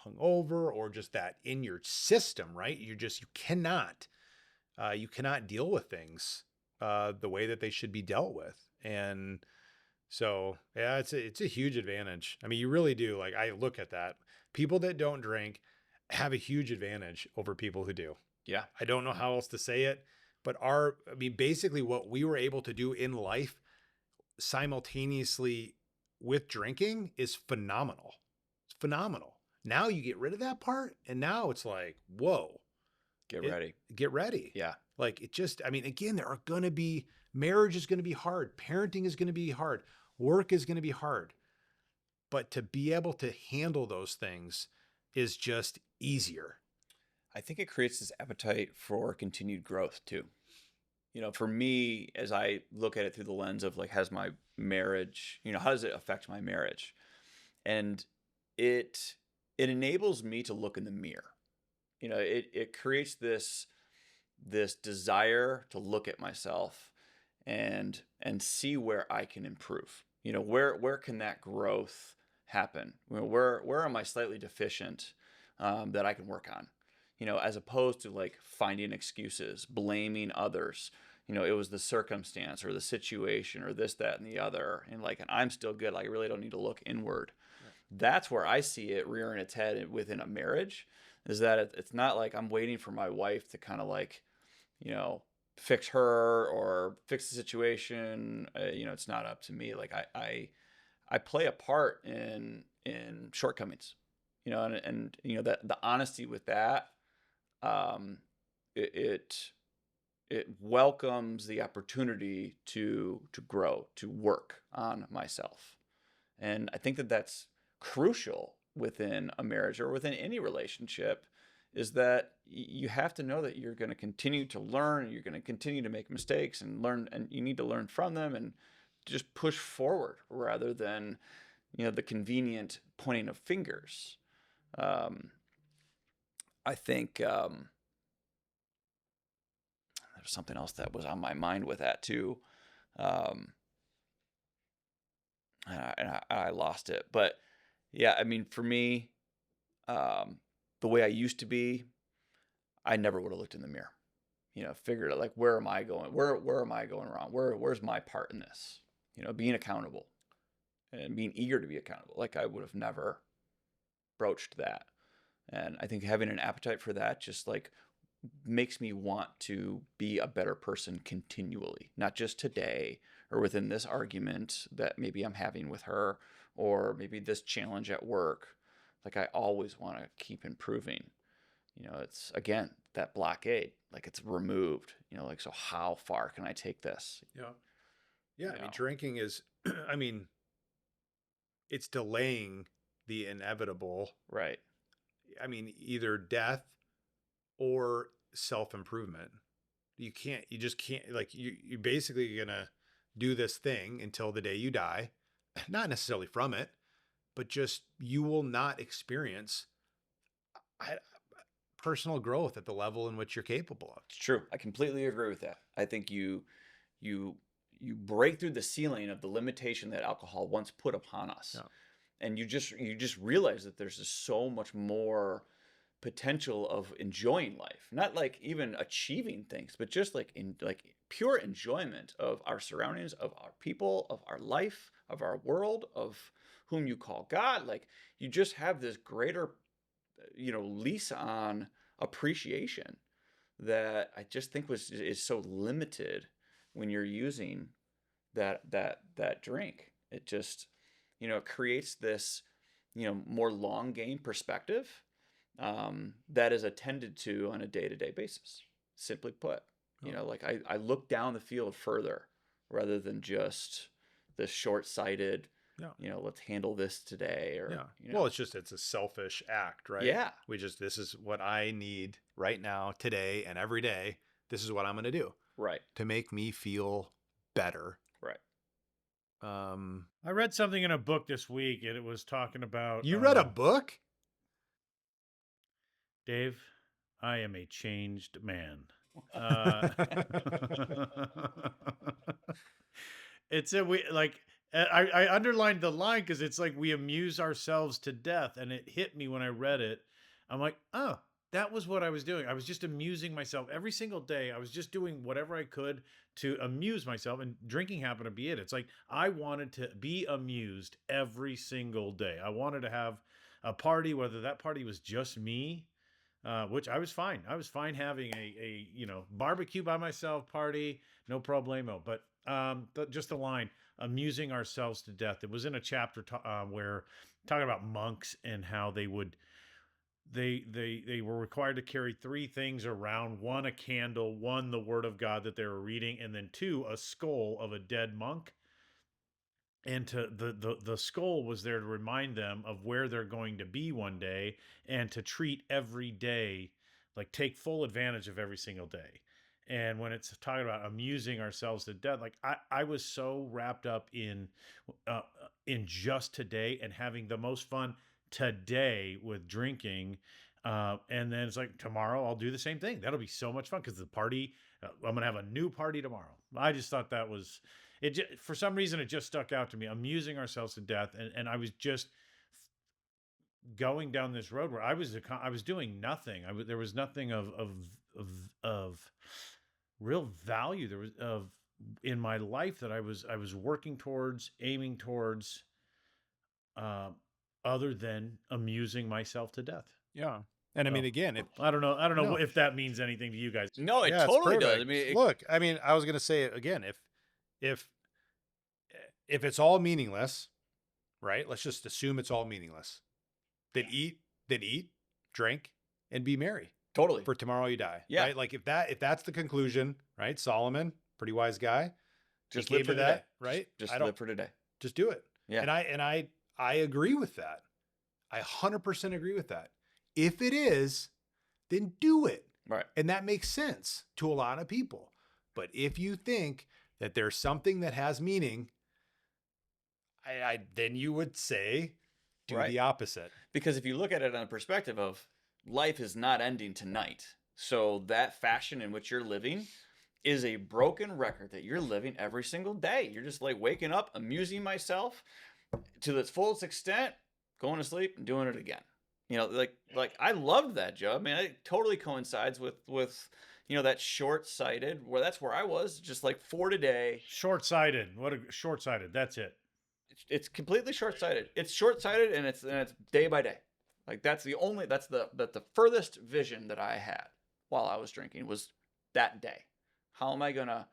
hungover, or just that in your system, right? You cannot deal with things the way that they should be dealt with. And so, yeah, it's a huge advantage. I mean, you really do. Like, I look at that. People that don't drink have a huge advantage over people who do. Yeah. I don't know how else to say it. But basically what we were able to do in life simultaneously with drinking is phenomenal. It's phenomenal. Now you get rid of that part, and now it's like, whoa. Get ready. Get ready. Yeah. Like again, marriage is going to be hard. Parenting is going to be hard. Work is going to be hard. But to be able to handle those things is just easier. I think it creates this appetite for continued growth too. For me, as I look at it through the lens of like, has my marriage, how does it affect my marriage? And it enables me to look in the mirror. It creates this this desire to look at myself and see where I can improve. Where can that growth happen? Where am I slightly deficient that I can work on? As opposed to like finding excuses, blaming others. It was the circumstance or the situation or this, that, and the other, and I'm still good. Like I really don't need to look inward. That's where I see it rearing its head within a marriage. Is that it's not like I'm waiting for my wife to kind of like, you know, fix her or fix the situation. It's not up to me. Like I play a part in shortcomings. And that the honesty with that, um, it it welcomes the opportunity to grow, to work on myself. And I think that that's crucial within a marriage or within any relationship, is that you have to know that you're going to continue to learn, you're going to continue to make mistakes and learn, and you need to learn from them and just push forward rather than, the convenient pointing of fingers. Um, I think there's something else that was on my mind with that too. Um, and I lost it, but yeah, I mean, for me, um, the way I used to be, I never would have looked in the mirror. Figured out like where am I going? Where am I going wrong? Where's my part in this? Being accountable and being eager to be accountable. Like I would have never broached that. And I think having an appetite for that just like makes me want to be a better person continually, not just today or within this argument that maybe I'm having with her or maybe this challenge at work. Like I always want to keep improving. It's again that blockade, like it's removed. Like so, how far can I take this? Yeah. Yeah. You I mean, know, drinking is, I mean, it's delaying the inevitable. right? I mean, either death or self improvement. You just can't, like, you're basically going to do this thing until the day you die, not necessarily from it, but just you will not experience I, personal growth at the level in which you're capable of. It's true. I completely agree with that. I think you you break through the ceiling of the limitation that alcohol once put upon us, Yeah. and you just realize that there's just so much more potential of enjoying life, not like even achieving things, but just like in like pure enjoyment of our surroundings, of our people, of our life, of our world, of whom you call God. Like you just have this greater, lease on appreciation that I just think is so limited when you're using that drink. It just, it creates this, more long game perspective that is attended to on a day-to-day basis. Simply put, like I look down the field further rather than just this short-sighted, Yeah. let's handle this today or, Yeah. Well, it's a selfish act, right? yeah, This is what I need right now, today, and every day. This is what I'm going to do right, to make me feel better. right. I read something in a book this week, and it was talking about You read a book? Dave, I am a changed man. Uh, it's a we like I underlined the line because it's like we amuse ourselves to death, and it hit me when I read it. I'm like, oh, that was what I was doing. I was just amusing myself every single day. I was just doing whatever I could to amuse myself, and drinking happened to be it. It's like I wanted to be amused every single day. I wanted to have a party, whether that party was just me, which I was fine. I was fine having a barbecue by myself party, no problemo. But just the line, amusing ourselves to death. It was in a chapter where talking about monks and how they would they were required to carry three things around: one, a candle; one, the word of God that they were reading; and then two, a skull of a dead monk. And to the skull was there to remind them of where they're going to be one day, and to treat every day, like take full advantage of every single day. And when it's talking about amusing ourselves to death, like I was so wrapped up uh, in just today and having the most fun today with drinking, And then it's like tomorrow I'll do the same thing. That'll be so much fun because the party, I'm gonna have a new party tomorrow. I just thought that was it. For some reason, it just stuck out to me. Amusing ourselves to death, and I was just going down this road where I was doing nothing. There was nothing of real value. There was of in my life that I was working towards, aiming towards, uh, other than amusing myself to death. Yeah. And I mean, So again, if I don't know no, if that means anything to you guys. No, it yeah, it's totally does. I perfect. mean, Look, I mean, I was going to say it again, if if it's all meaningless, right? Let's just assume it's all meaningless. Then eat, drink, and be merry. totally. For tomorrow you die. Yeah. Right? Like if that's the conclusion, right? Solomon, pretty wise guy. Just he live came for to today. that, right? Just I don't live for today. just do it. Yeah. And I agree with that. I 100% agree with that. If it is, then do it. Right. And that makes sense to a lot of people. But if you think that there's something that has meaning, I then you would say do Right. the opposite. Because if you look at it on a perspective of life is not ending tonight. So that fashion in which you're living is a broken record that you're living every single day. You're just like waking up, amusing myself to its fullest extent, going to sleep and doing it again. Like I loved that, Joe. I mean, it totally coincides with that short-sighted where that's where I was, just like for today. Short-sighted. What a short-sighted. That's it. It's completely short-sighted. It's short-sighted and it's day by day. Like that's the furthest vision that I had while I was drinking was that day. How am I gonna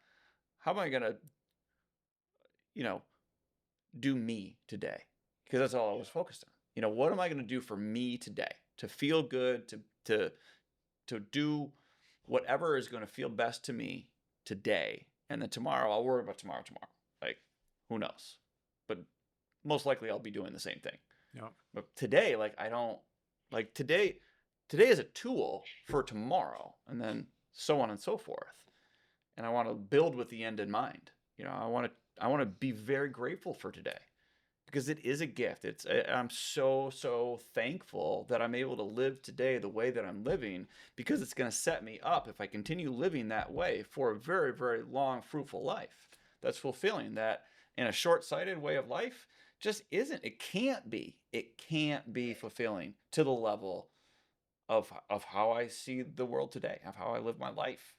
do me today? Because that's all I was focused on. What am I gonna do for me today to feel good, to do whatever is gonna feel best to me today, and then tomorrow I'll worry about tomorrow. Like who knows? But most likely I'll be doing the same thing. Yeah. But today, like I don't like today. Today is a tool for tomorrow, and then so on and so forth. And I want to build with the end in mind. I want to be very grateful for today because it is a gift. I'm so thankful that I'm able to live today the way that I'm living because it's going to set me up if I continue living that way for a very, very long, fruitful life that's fulfilling. That in a short-sighted way of life just isn't. It can't be fulfilling to the level of how I see the world today, of how I live my life,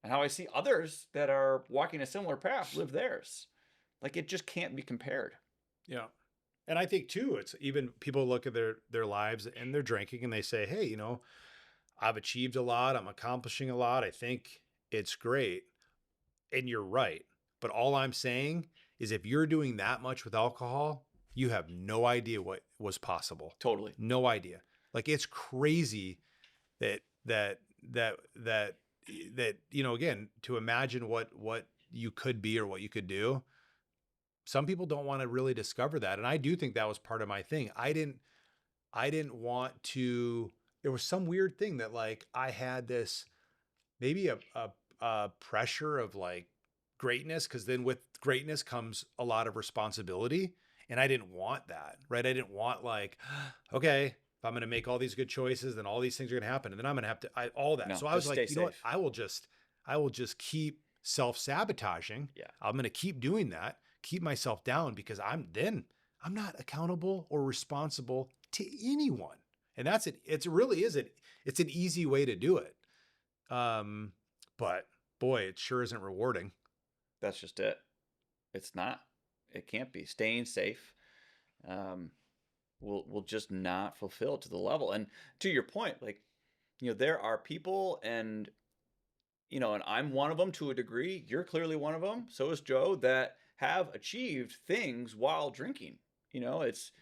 and how I see others that are walking a similar path live theirs. Like it just can't be compared. Yeah. And I think too, it's even people look at their lives and they're drinking and they say, hey, I've achieved a lot. I'm accomplishing a lot. I think it's great. And you're right. But all I'm saying is if you're doing that much with alcohol, you have no idea what was possible. Totally. No idea. Like it's crazy that again, to imagine what you could be or what you could do. Some people don't want to really discover that. And I do think that was part of my thing. I didn't want to, there was some weird thing that like I had this, maybe a pressure of like greatness. Cause then with greatness comes a lot of responsibility. And I didn't want that, right? I didn't want like, okay, if I'm going to make all these good choices, then all these things are going to happen. And then I'm going to have to, all that. No, So I was just like, stay you know what? safe. I will just keep self-sabotaging. Yeah. I'm going to keep doing that, keep myself down because I'm not accountable or responsible to anyone. And that's it. It's an easy way to do it. But boy, it sure isn't rewarding. That's just it. It's not. It can't be. Staying safe will just not fulfill to the level. And to your point, like, there are people and I'm one of them to a degree. You're clearly one of them. So is Joe, that have achieved things while drinking. It's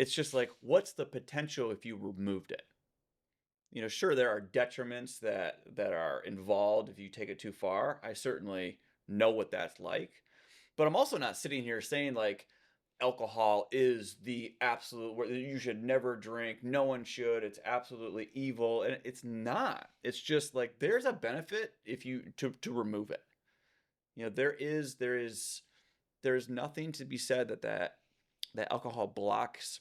just like, what's the potential if you removed it? Sure, there are detriments that are involved if you take it too far. I certainly know what that's like. But I'm also not sitting here saying like alcohol is the absolute where you should never drink. No one should. It's absolutely evil. And it's not. It's just like there's a benefit if you to remove it. There's nothing to be said that alcohol blocks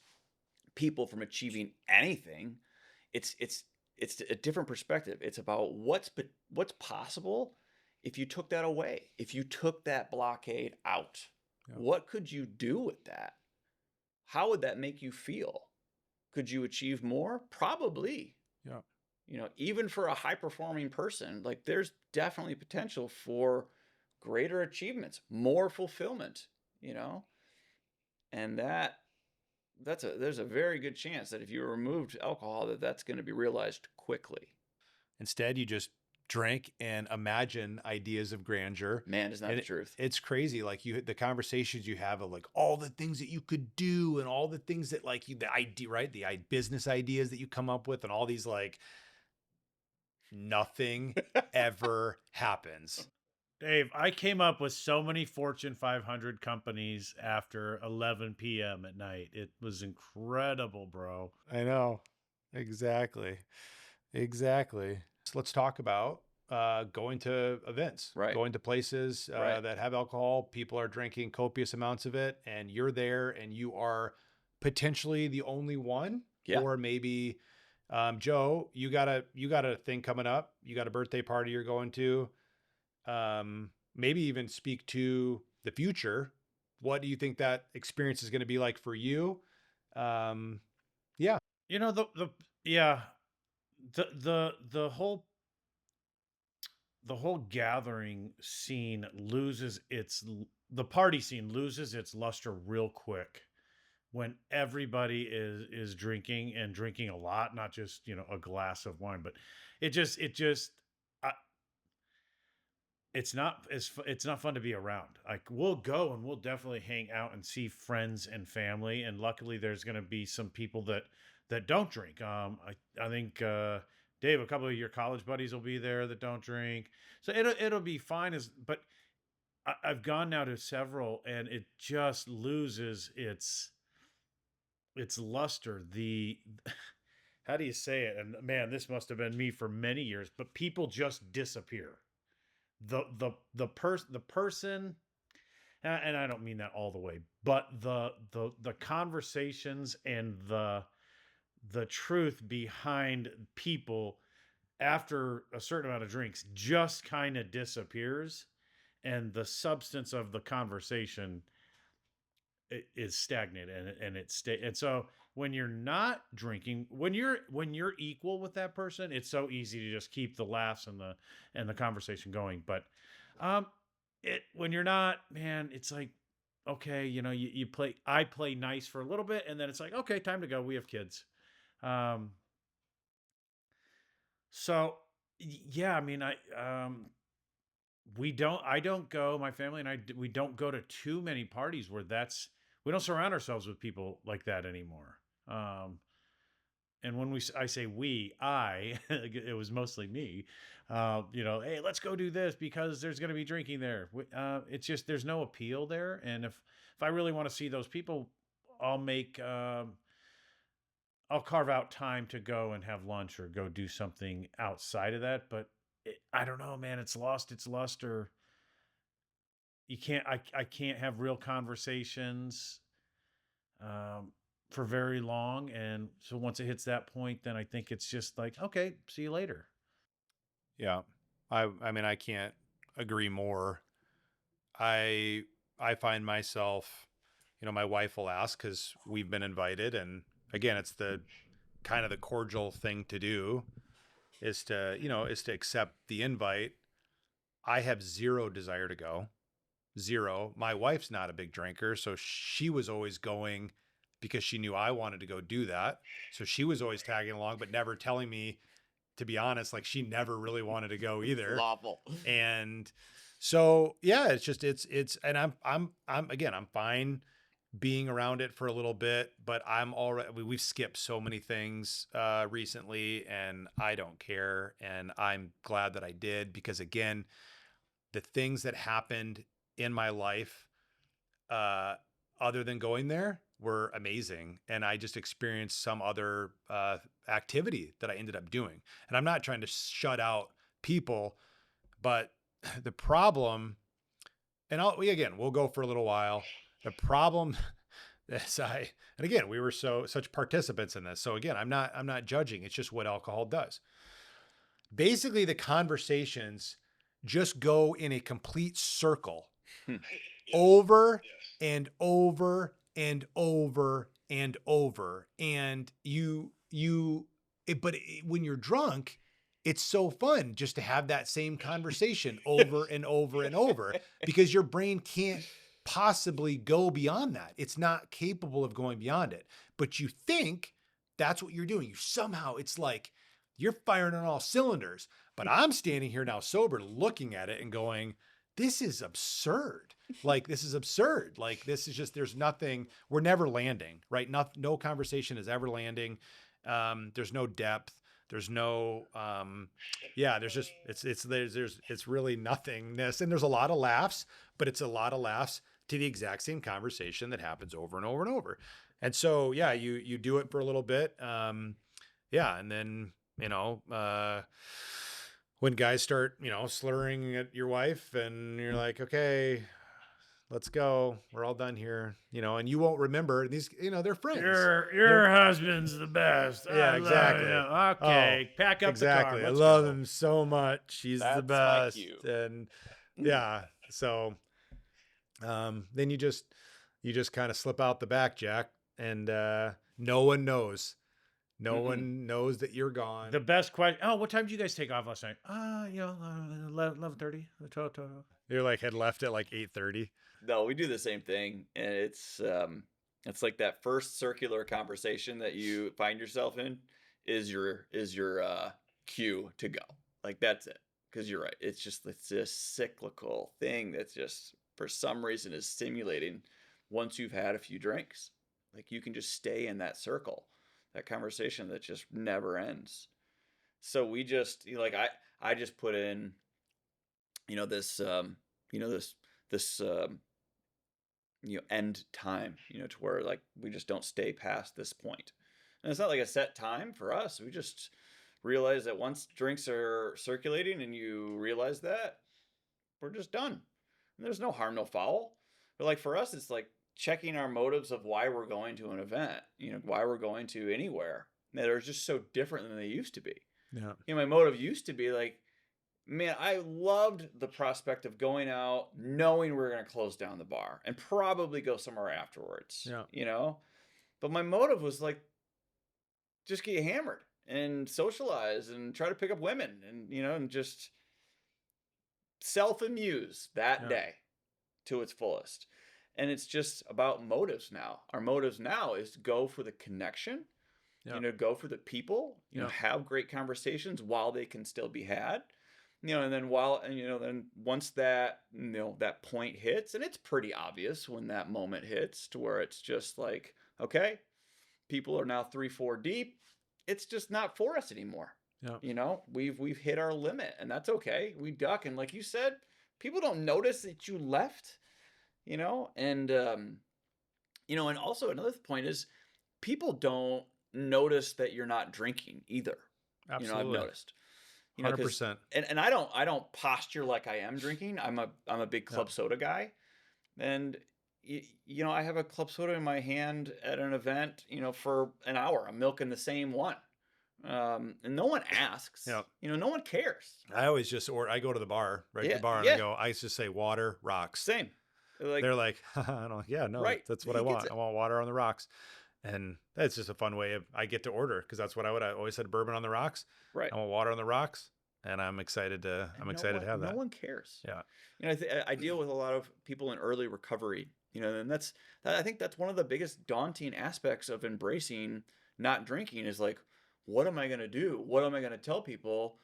people from achieving anything. It's it's a different perspective. It's about what's possible if you took that away, if you took that blockade out. Yeah. What could you do with that? How would that make you feel? Could you achieve more? Probably. Yeah. Even for a high performing person, like there's definitely potential for greater achievements, more fulfillment, you know? And there's a very good chance that if you removed alcohol, that's going to be realized quickly. Instead, you just drink and imagine ideas of grandeur. Man, is not And the truth. it's crazy. Like the conversations you have of like all the things that you could do and all the things that like the idea, right? Business ideas that you come up with and all these like nothing ever happens. Dave, I came up with so many Fortune 500 companies after 11 p.m. at night. It was incredible, bro. I know. Exactly. Exactly. So let's talk about going to events, Right. going to places Right. that have alcohol. People are drinking copious amounts of it, and you're there, and you are potentially the only one, Yeah. or maybe Joe, you got a thing coming up. You got a birthday party you're going to. Maybe even speak to the future. What do you think that experience is going to be like for you? Yeah. You know, the yeah, the whole gathering scene loses the party scene loses its luster real quick when everybody is drinking and drinking a lot, not just, a glass of wine, but it just I, it's not fun to be around. Like, we'll go and we'll definitely hang out and see friends and family, and luckily there's going to be some people that don't drink. I think Dave, a couple of your college buddies will be there that don't drink, so it'll be fine. But I've gone now to several, and it just loses its luster. The How do you say it? And man, this must have been me for many years, but people just disappear. The person, and I don't mean that all the way, but the conversations and the truth behind people after a certain amount of drinks just kind of disappears, and the substance of the conversation is stagnant, and and so when you're not drinking, when you're equal with that person, it's so easy to just keep the laughs and the conversation going. But um it when you're not, man, it's like, okay, you play I play nice for a little bit, and then it's like, okay, time to go, we have kids. um so yeah, I mean, I don't go, my family and we don't go to too many parties where we don't surround ourselves with people like that anymore. um and when I say we, it was mostly me. Hey, let's go do this because there's going to be drinking there. It's just, there's no appeal there, and if I really want to see those people, I'll make I'll carve out time to go and have lunch or go do something outside of that. But I don't know, man. It's lost its luster. You can't. I can't have real conversations um, for very long, and so once it hits that point, then I think it's just like, okay, see you later. Yeah. I mean, I can't agree more. I I find myself, my wife will ask because we've been invited, and again, it's the kind of the cordial thing to do is to accept the invite. I have zero desire to go. Zero. My wife's not a big drinker, so she was always going because she knew I wanted to go do that. So she was always tagging along, but never telling me, to be honest, like she never really wanted to go either. Lawful. And so yeah, it's just and I'm again, I'm fine being around it for a little bit, but I'm already we've skipped so many things recently, and I don't care, and I'm glad that I did, because again, the things that happened in my life uh other than going there were amazing, and I just experienced some other activity that I ended up doing. And I'm not trying to shut out people, but the problem, and we'll go for a little while. The problem And again, we were such participants in this. So again, I'm not judging. It's just what alcohol does. Basically, the conversations just go in a complete circle over and over and over and over. And when you're drunk, it's so fun just to have that same conversation over and over and over because your brain can't possibly go beyond that. It's not capable of going beyond it. But you think that's what you're doing. It's like you're firing on all cylinders. But I'm standing here now sober looking at it and going, this is absurd. Like, this is absurd. Like, this is just, there's nothing, we're never landing, right? No conversation is ever landing. There's no depth. There's no, there's just, it's really nothingness. And there's a lot of laughs, but it's a lot of laughs to the exact same conversation that happens over and over and over. And so, yeah, you do it for a little bit. And then, when guys start, slurring at your wife and you're like, okay, let's go. We're all done here, and you won't remember these, they're friends. Your husband's the best. Yeah, exactly. Okay, pack up exactly. the car. I love him so much. He's the That's my best. cue. And yeah, so then you just kind of slip out the back, Jack, and no one knows. No one knows that you're gone. The best question. Oh, what time did you guys take off last night? 11:30. You're like had left at like 8:30. No, we do the same thing, and it's like that first circular conversation that you find yourself in is your cue to go. Like, that's it, because you're right. It's this cyclical thing that's just for some reason is stimulating once you've had a few drinks. Like, you can just stay in that circle, that conversation that just never ends. So we just I just put in this end time, to where like we just don't stay past this point. And it's not like a set time for us. We just realize that once drinks are circulating and you realize that, we're just done. And there's no harm, no foul. But like for us, it's like checking our motives of why we're going to an event, why we're going to anywhere that are just so different than they used to be. Yeah. My motive used to be like, man, I loved the prospect of going out knowing we were going to close down the bar and probably go somewhere afterwards. Yeah. But my motive was like, just get hammered and socialize and try to pick up women and just self-amuse that day to its fullest. And it's just about motives now. Our motives now is to go for the connection, go for the people, have great conversations while they can still be had. And then then once that, that point hits, and it's pretty obvious when that moment hits to where it's just like, okay, people are now 3-4 deep. It's just not for us anymore. Yeah. We've hit our limit, and that's okay. We duck. And like you said, people don't notice that you left, and, and also another point is people don't notice that you're not drinking either. Absolutely. I've noticed. 100%. And I don't posture like I am drinking. I'm a big club soda guy, and I have a club soda in my hand at an event, for an hour. I'm milking the same one, and no one asks. No one cares. I always just I go to the bar, right? The bar, and I just say water, rocks. Same. They're like, right. That's what I want. I want water on the rocks. And that's just a fun way I get to order, because that's what I always said, bourbon on the rocks. Right. I want water on the rocks, and I'm excited to to have that. No one cares. Yeah. I deal with a lot of people in early recovery, and I think that's one of the biggest daunting aspects of embracing not drinking is like, what am I going to do? What am I going to tell people?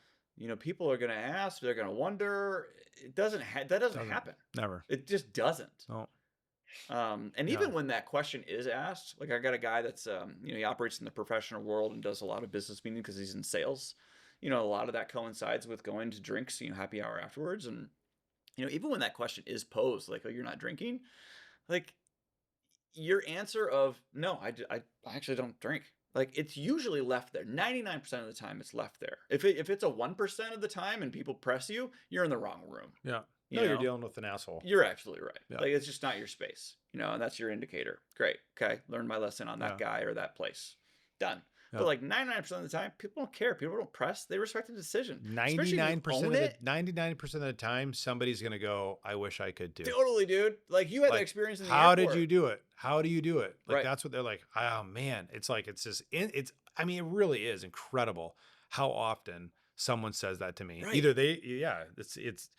People are going to ask, they're going to wonder. That doesn't happen. Never. It just doesn't. No. And even when that question is asked, like I got a guy that's, he operates in the professional world and does a lot of business meetings because he's in sales. A lot of that coincides with going to drinks, happy hour afterwards. And, even when that question is posed, like, oh, you're not drinking, like your answer of, no, I actually don't drink. like it's usually left there. 99% of the time it's left there. If it's a 1% of the time and people press you, you're in the wrong room. Yeah. You No, you're know? dealing with an asshole. You're absolutely right. Yeah. Like it's just not your space, and that's your indicator. Great. Okay. Learned my lesson on that guy or that place. Done. Yeah. But like 99% of the time, people don't care. People don't press. They respect the decision. 99% of the time, somebody's gonna go, I wish I could do. Totally, dude. Like you had that Like, experience in the how airport. did you do it? How do you do it? Like Right. that's what they're like. Oh man, it's like it's just it's. I mean, it really is incredible how often someone says that to me. Right. Either it's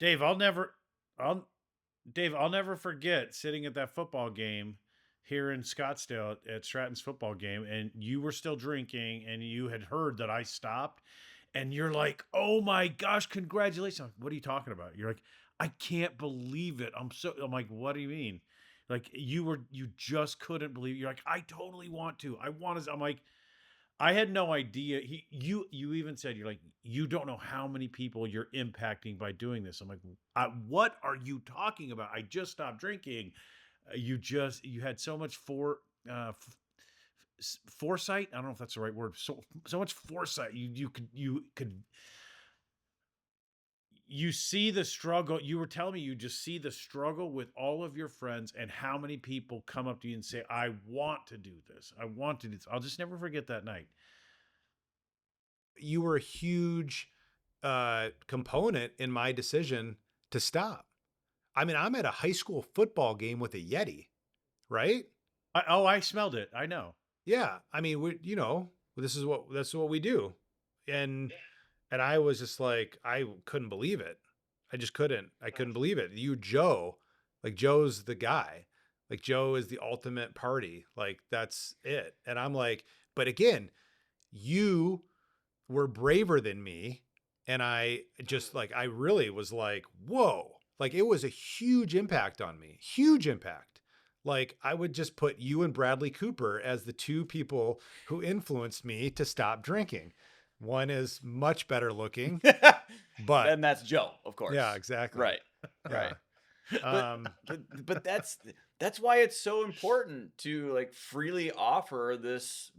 Dave, I'll never forget sitting at that football game here in Scottsdale at Stratton's football game, and you were still drinking, and you had heard that I stopped, and you're like, "Oh my gosh, congratulations!" I'm like, what are you talking about? You're like, "I can't believe it." I'm like, "What do you mean?" Like you just couldn't believe it. You're like, "I totally want to. I want to." I'm like, I had no idea. You even said, you're like, you don't know how many people you're impacting by doing this. I'm like, what are you talking about? I just stopped drinking. You had so much foresight. I don't know if that's the right word. So much foresight. You see the struggle. You were telling me you just see the struggle with all of your friends and how many people come up to you and say, I want to do this. I want to do this. I'll just never forget that night. You were a huge component in my decision to stop. I mean, I'm at a high school football game with a Yeti, right? I smelled it. I know. Yeah. I mean, that's what we do. And I was just like, I couldn't believe it. I just couldn't. I couldn't believe it. Joe, like Joe's the guy. Like Joe is the ultimate party. Like that's it. And I'm like, but again, you were braver than me. And I really was like, whoa, like it was a huge impact on me. Huge impact. Like I would just put you and Bradley Cooper as the two people who influenced me to stop drinking. One is much better looking, but and that's Joe, of course. Yeah, exactly. Right. Yeah. Right. But that's why it's so important to like freely offer this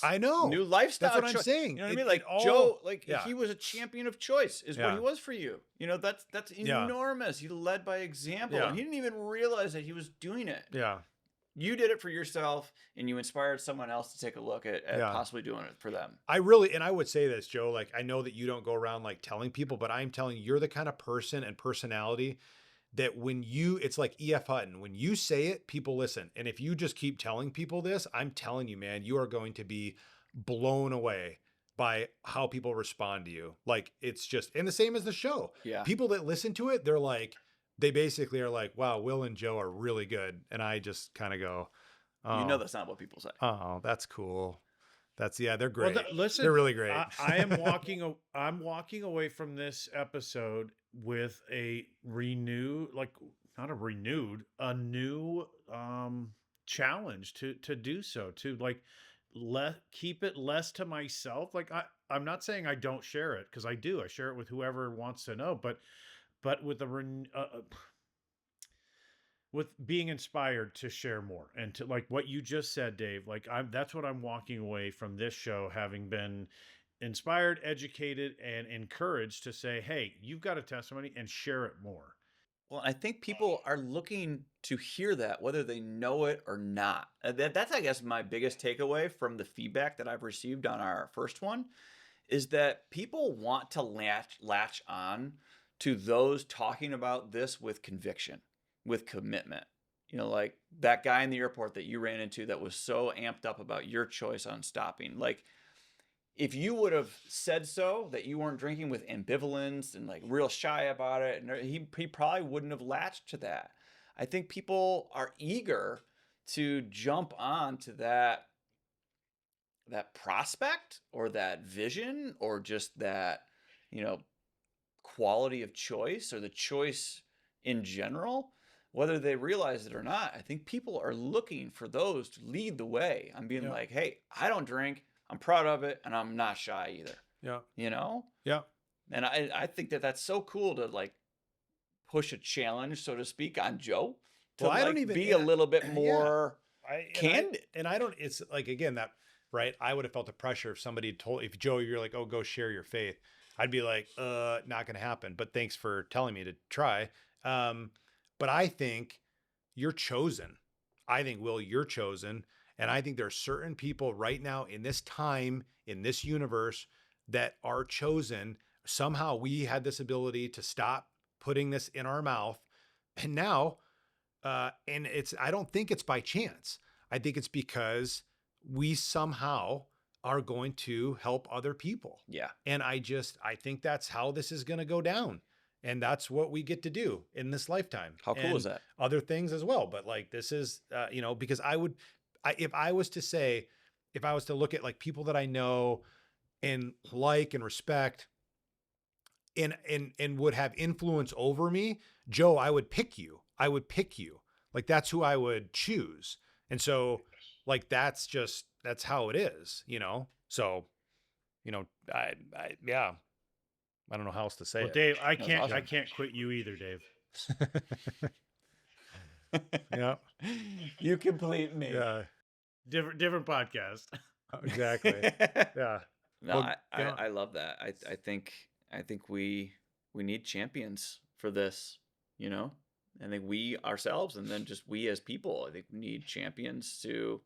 I know new lifestyle. That's what I'm saying. You know what I mean? Like Joe, like he was a champion of choice, is what Yeah. he was for you. That's enormous. He led by example, Yeah. and he didn't even realize that he was doing it. Yeah. You did it for yourself, and you inspired someone else to take a look at Yeah. possibly doing it for them. I would say this, Joe, like I know that you don't go around like telling people, but I'm telling you, you're the kind of person and personality that it's like E.F. Hutton, when you say it, people listen. And if you just keep telling people this, I'm telling you, man, you are going to be blown away by how people respond to you. Like it's just, and the same as the show. Yeah. People that listen to it, they basically are like, wow, Will and Joe are really good. And I just kind of go, oh, That's not what people say. Oh, that's cool. They're great. Well, listen, they're really great. I'm walking away from this episode with a new challenge to do so, to like keep it less to myself. Like I'm not saying I don't share it, because I do. I share it with whoever wants to know, but with with being inspired to share more, and to like what you just said, Dave, like that's what I'm walking away from this show, having been inspired, educated, and encouraged to say, hey, you've got a testimony, and share it more. Well, I think people are looking to hear that, whether they know it or not. That's, I guess, my biggest takeaway from the feedback that I've received on our first one, is that people want to latch on to those talking about this with conviction, with commitment. Like that guy in the airport that you ran into that was so amped up about your choice on stopping. Like, if you would have said so, that you weren't drinking, with ambivalence and like real shy about it, and he probably wouldn't have latched to that. I think people are eager to jump on to that prospect or that vision, or just that, quality of choice, or the choice in general, whether they realize it or not. I think people are looking for those to lead the way. I'm being like, hey, I don't drink. I'm proud of it, and I'm not shy either. Yeah. Yeah. And I think that's so cool to like push a challenge, so to speak, on Joe to I don't even be a little bit more candid. I don't, it's like, again, that right? I would have felt the pressure if somebody told, if Joe, you're like, oh, go share your faith. I'd be like, not going to happen. But thanks for telling me to try. But I think you're chosen. I think, Will, you're chosen. And I think there are certain people right now in this time, in this universe, that are chosen. Somehow we had this ability to stop putting this in our mouth. And now, I don't think it's by chance. I think it's because we somehow are going to help other people. Yeah. And I think that's how this is going to go down. And that's what we get to do in this lifetime. How cool is that? Other things as well. But like, this is, because if I was to look at like people that I know and like and respect and would have influence over me, Joe, I would pick you. Like, that's who I would choose. And so like, that's how it is, So, yeah, I don't know how else to say Well, it. Dave, I That's can't awesome. I can't quit you either, Dave. Yeah. You complete me. Yeah, Different podcast. exactly. Yeah. No, Well, I love that. I think we need champions for this, I think we ourselves, and then just we as people, I think we need champions to,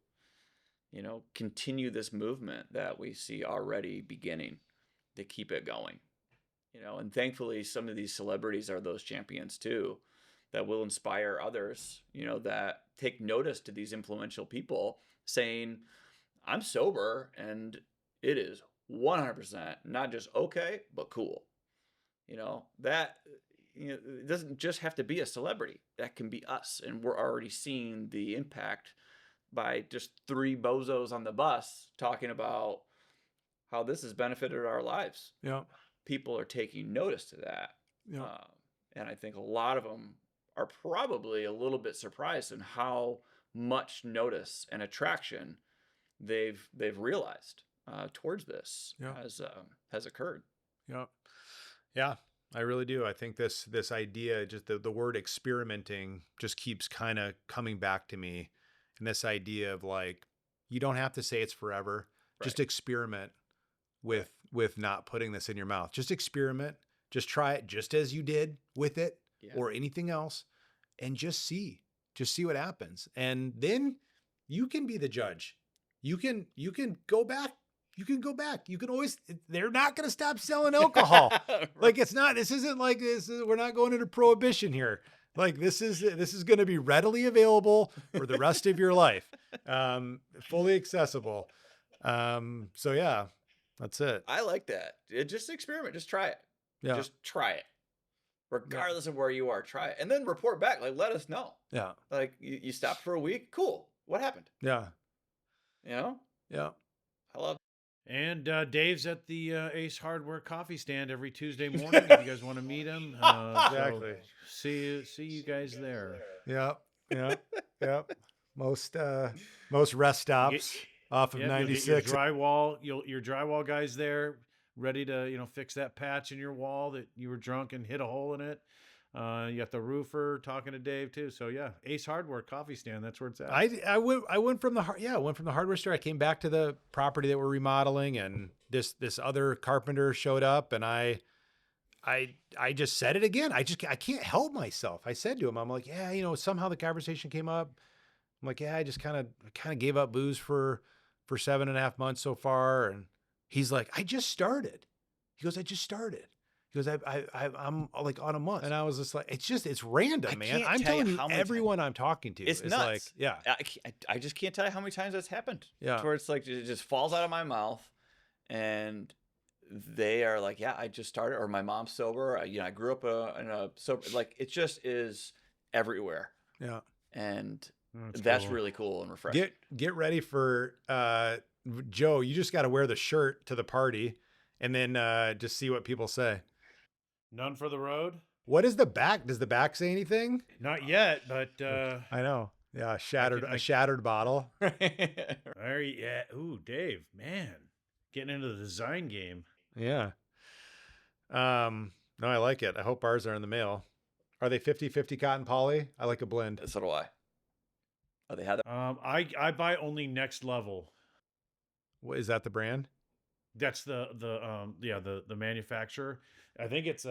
continue this movement that we see already beginning, to keep it going. And thankfully some of these celebrities are those champions too, that will inspire others, that take notice to these influential people saying, I'm sober and it is 100% not just okay, but cool. That, it doesn't just have to be a celebrity. That can be us. And we're already seeing the impact by just three bozos on the bus talking about how this has benefited our lives. Yeah. People are taking notice to that. Yeah. And I think a lot of them are probably a little bit surprised in how much notice and attraction they've realized towards this has occurred. Yeah. Yeah, I really do. I think this idea, just the word experimenting, just keeps kind of coming back to me. And this idea of like, you don't have to say it's forever. Right. Just experiment with not putting this in your mouth. Just experiment. Just try it just as you did with it or anything else, and just see what happens. And then you can be the judge. You can go back. You can go back. You can always, they're not going to stop selling alcohol. Like, this isn't like this. We're not going into prohibition here. Like, this is going to be readily available for the rest of your life. Fully accessible. So yeah, that's it. I like that. Just experiment. Just try it. Yeah. Just try it. Regardless of where you are, try it. And then report back. Like, let us know. Yeah. Like, you stopped for a week. Cool. What happened? Yeah. Yeah. I love And Dave's at the Ace Hardware coffee stand every Tuesday morning. If you guys want to meet him, Exactly. So see you guys there. Yeah. Most rest stops off of Yep, 96. You'll get your drywall guys there, ready to fix that patch in your wall that you were drunk and hit a hole in it. You got the roofer talking to Dave too. So yeah, Ace Hardware coffee stand. That's where it's at. I went from the hardware store. I came back to the property that we're remodeling, and this other carpenter showed up, and I just said it again. I can't help myself. I said to him, I'm like, yeah, somehow the conversation came up. I'm like, yeah, I just kind of gave up booze for 7.5 months so far. And he's like, I just started. He goes, I just started. He goes, I'm like on a month. And I was just like, it's random, man. I'm telling you, everyone I'm talking to it's is nuts. like, yeah. I just can't tell you how many times that's happened. Yeah. To where it's like, it just falls out of my mouth, and they are like, yeah, I just started, or my mom's sober. I grew up in a sober, like, it just is everywhere. Yeah. And that's cool. really cool and refreshing. Get ready for Joe. You just got to wear the shirt to the party, and then just see what people say. None for the road. What is the back? Does the back say anything? Not yet, but I know. Yeah, a shattered bottle. yeah. Ooh, Dave, man, getting into the design game. Yeah. No, I like it. I hope ours are in the mail. Are they 50-50 cotton poly? I like a blend. So do I. Oh, they had that. I buy only Next Level. Is that the brand? That's the manufacturer. I think it's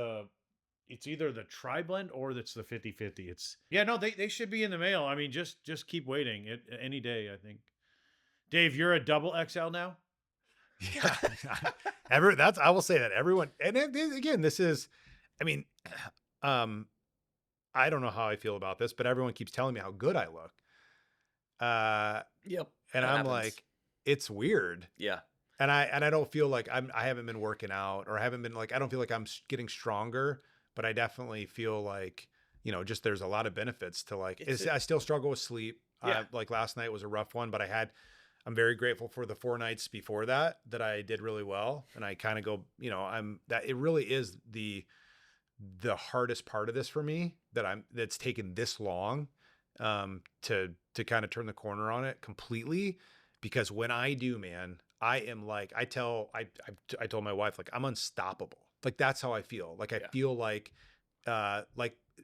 either the tri-blend or it's the 50/50. They should be in the mail. I mean, just keep waiting any day, I think. Dave, you're a double XL now? Yeah. I will say that everyone, and again, this is, I mean, I don't know how I feel about this, but everyone keeps telling me how good I look. Yep. And that I'm happens. like, it's weird. Yeah. And I don't feel like I haven't been working out, or I haven't been like, I don't feel like I'm getting stronger, but I definitely feel like, just there's a lot of benefits to like, I still struggle with sleep. Yeah. Like last night was a rough one, but I'm very grateful for the 4 nights before that I did really well. And I kind of go, it really is the hardest part of this for me that's taken this long, to kind of turn the corner on it completely. Because when I do, man, I am like, I told my wife, like, I'm unstoppable. Like, that's how I feel. Like, I feel like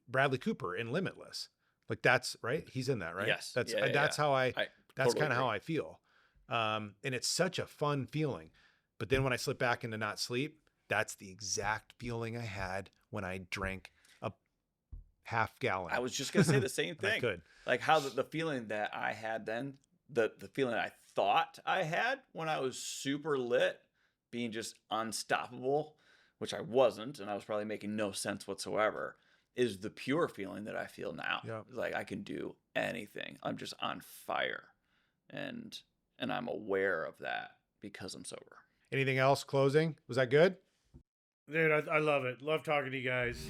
Bradley Cooper in Limitless. Like, that's right. He's in that, right? Yes. That's Yeah. how that's totally kind of how agree. I feel. And it's such a fun feeling. But then when I slip back into not sleep, that's the exact feeling I had when I drank a half gallon. I was just going to say the same thing. I could. Like how the feeling that I had then, the feeling I thought I had when I was super lit, being just unstoppable, which I wasn't, and I was probably making no sense whatsoever, is the pure feeling that I feel now. Yeah. Like I can do anything. I'm just on fire. And I'm aware of that because I'm sober. Anything else closing? Was that good? Dude, I love it. Love talking to you guys.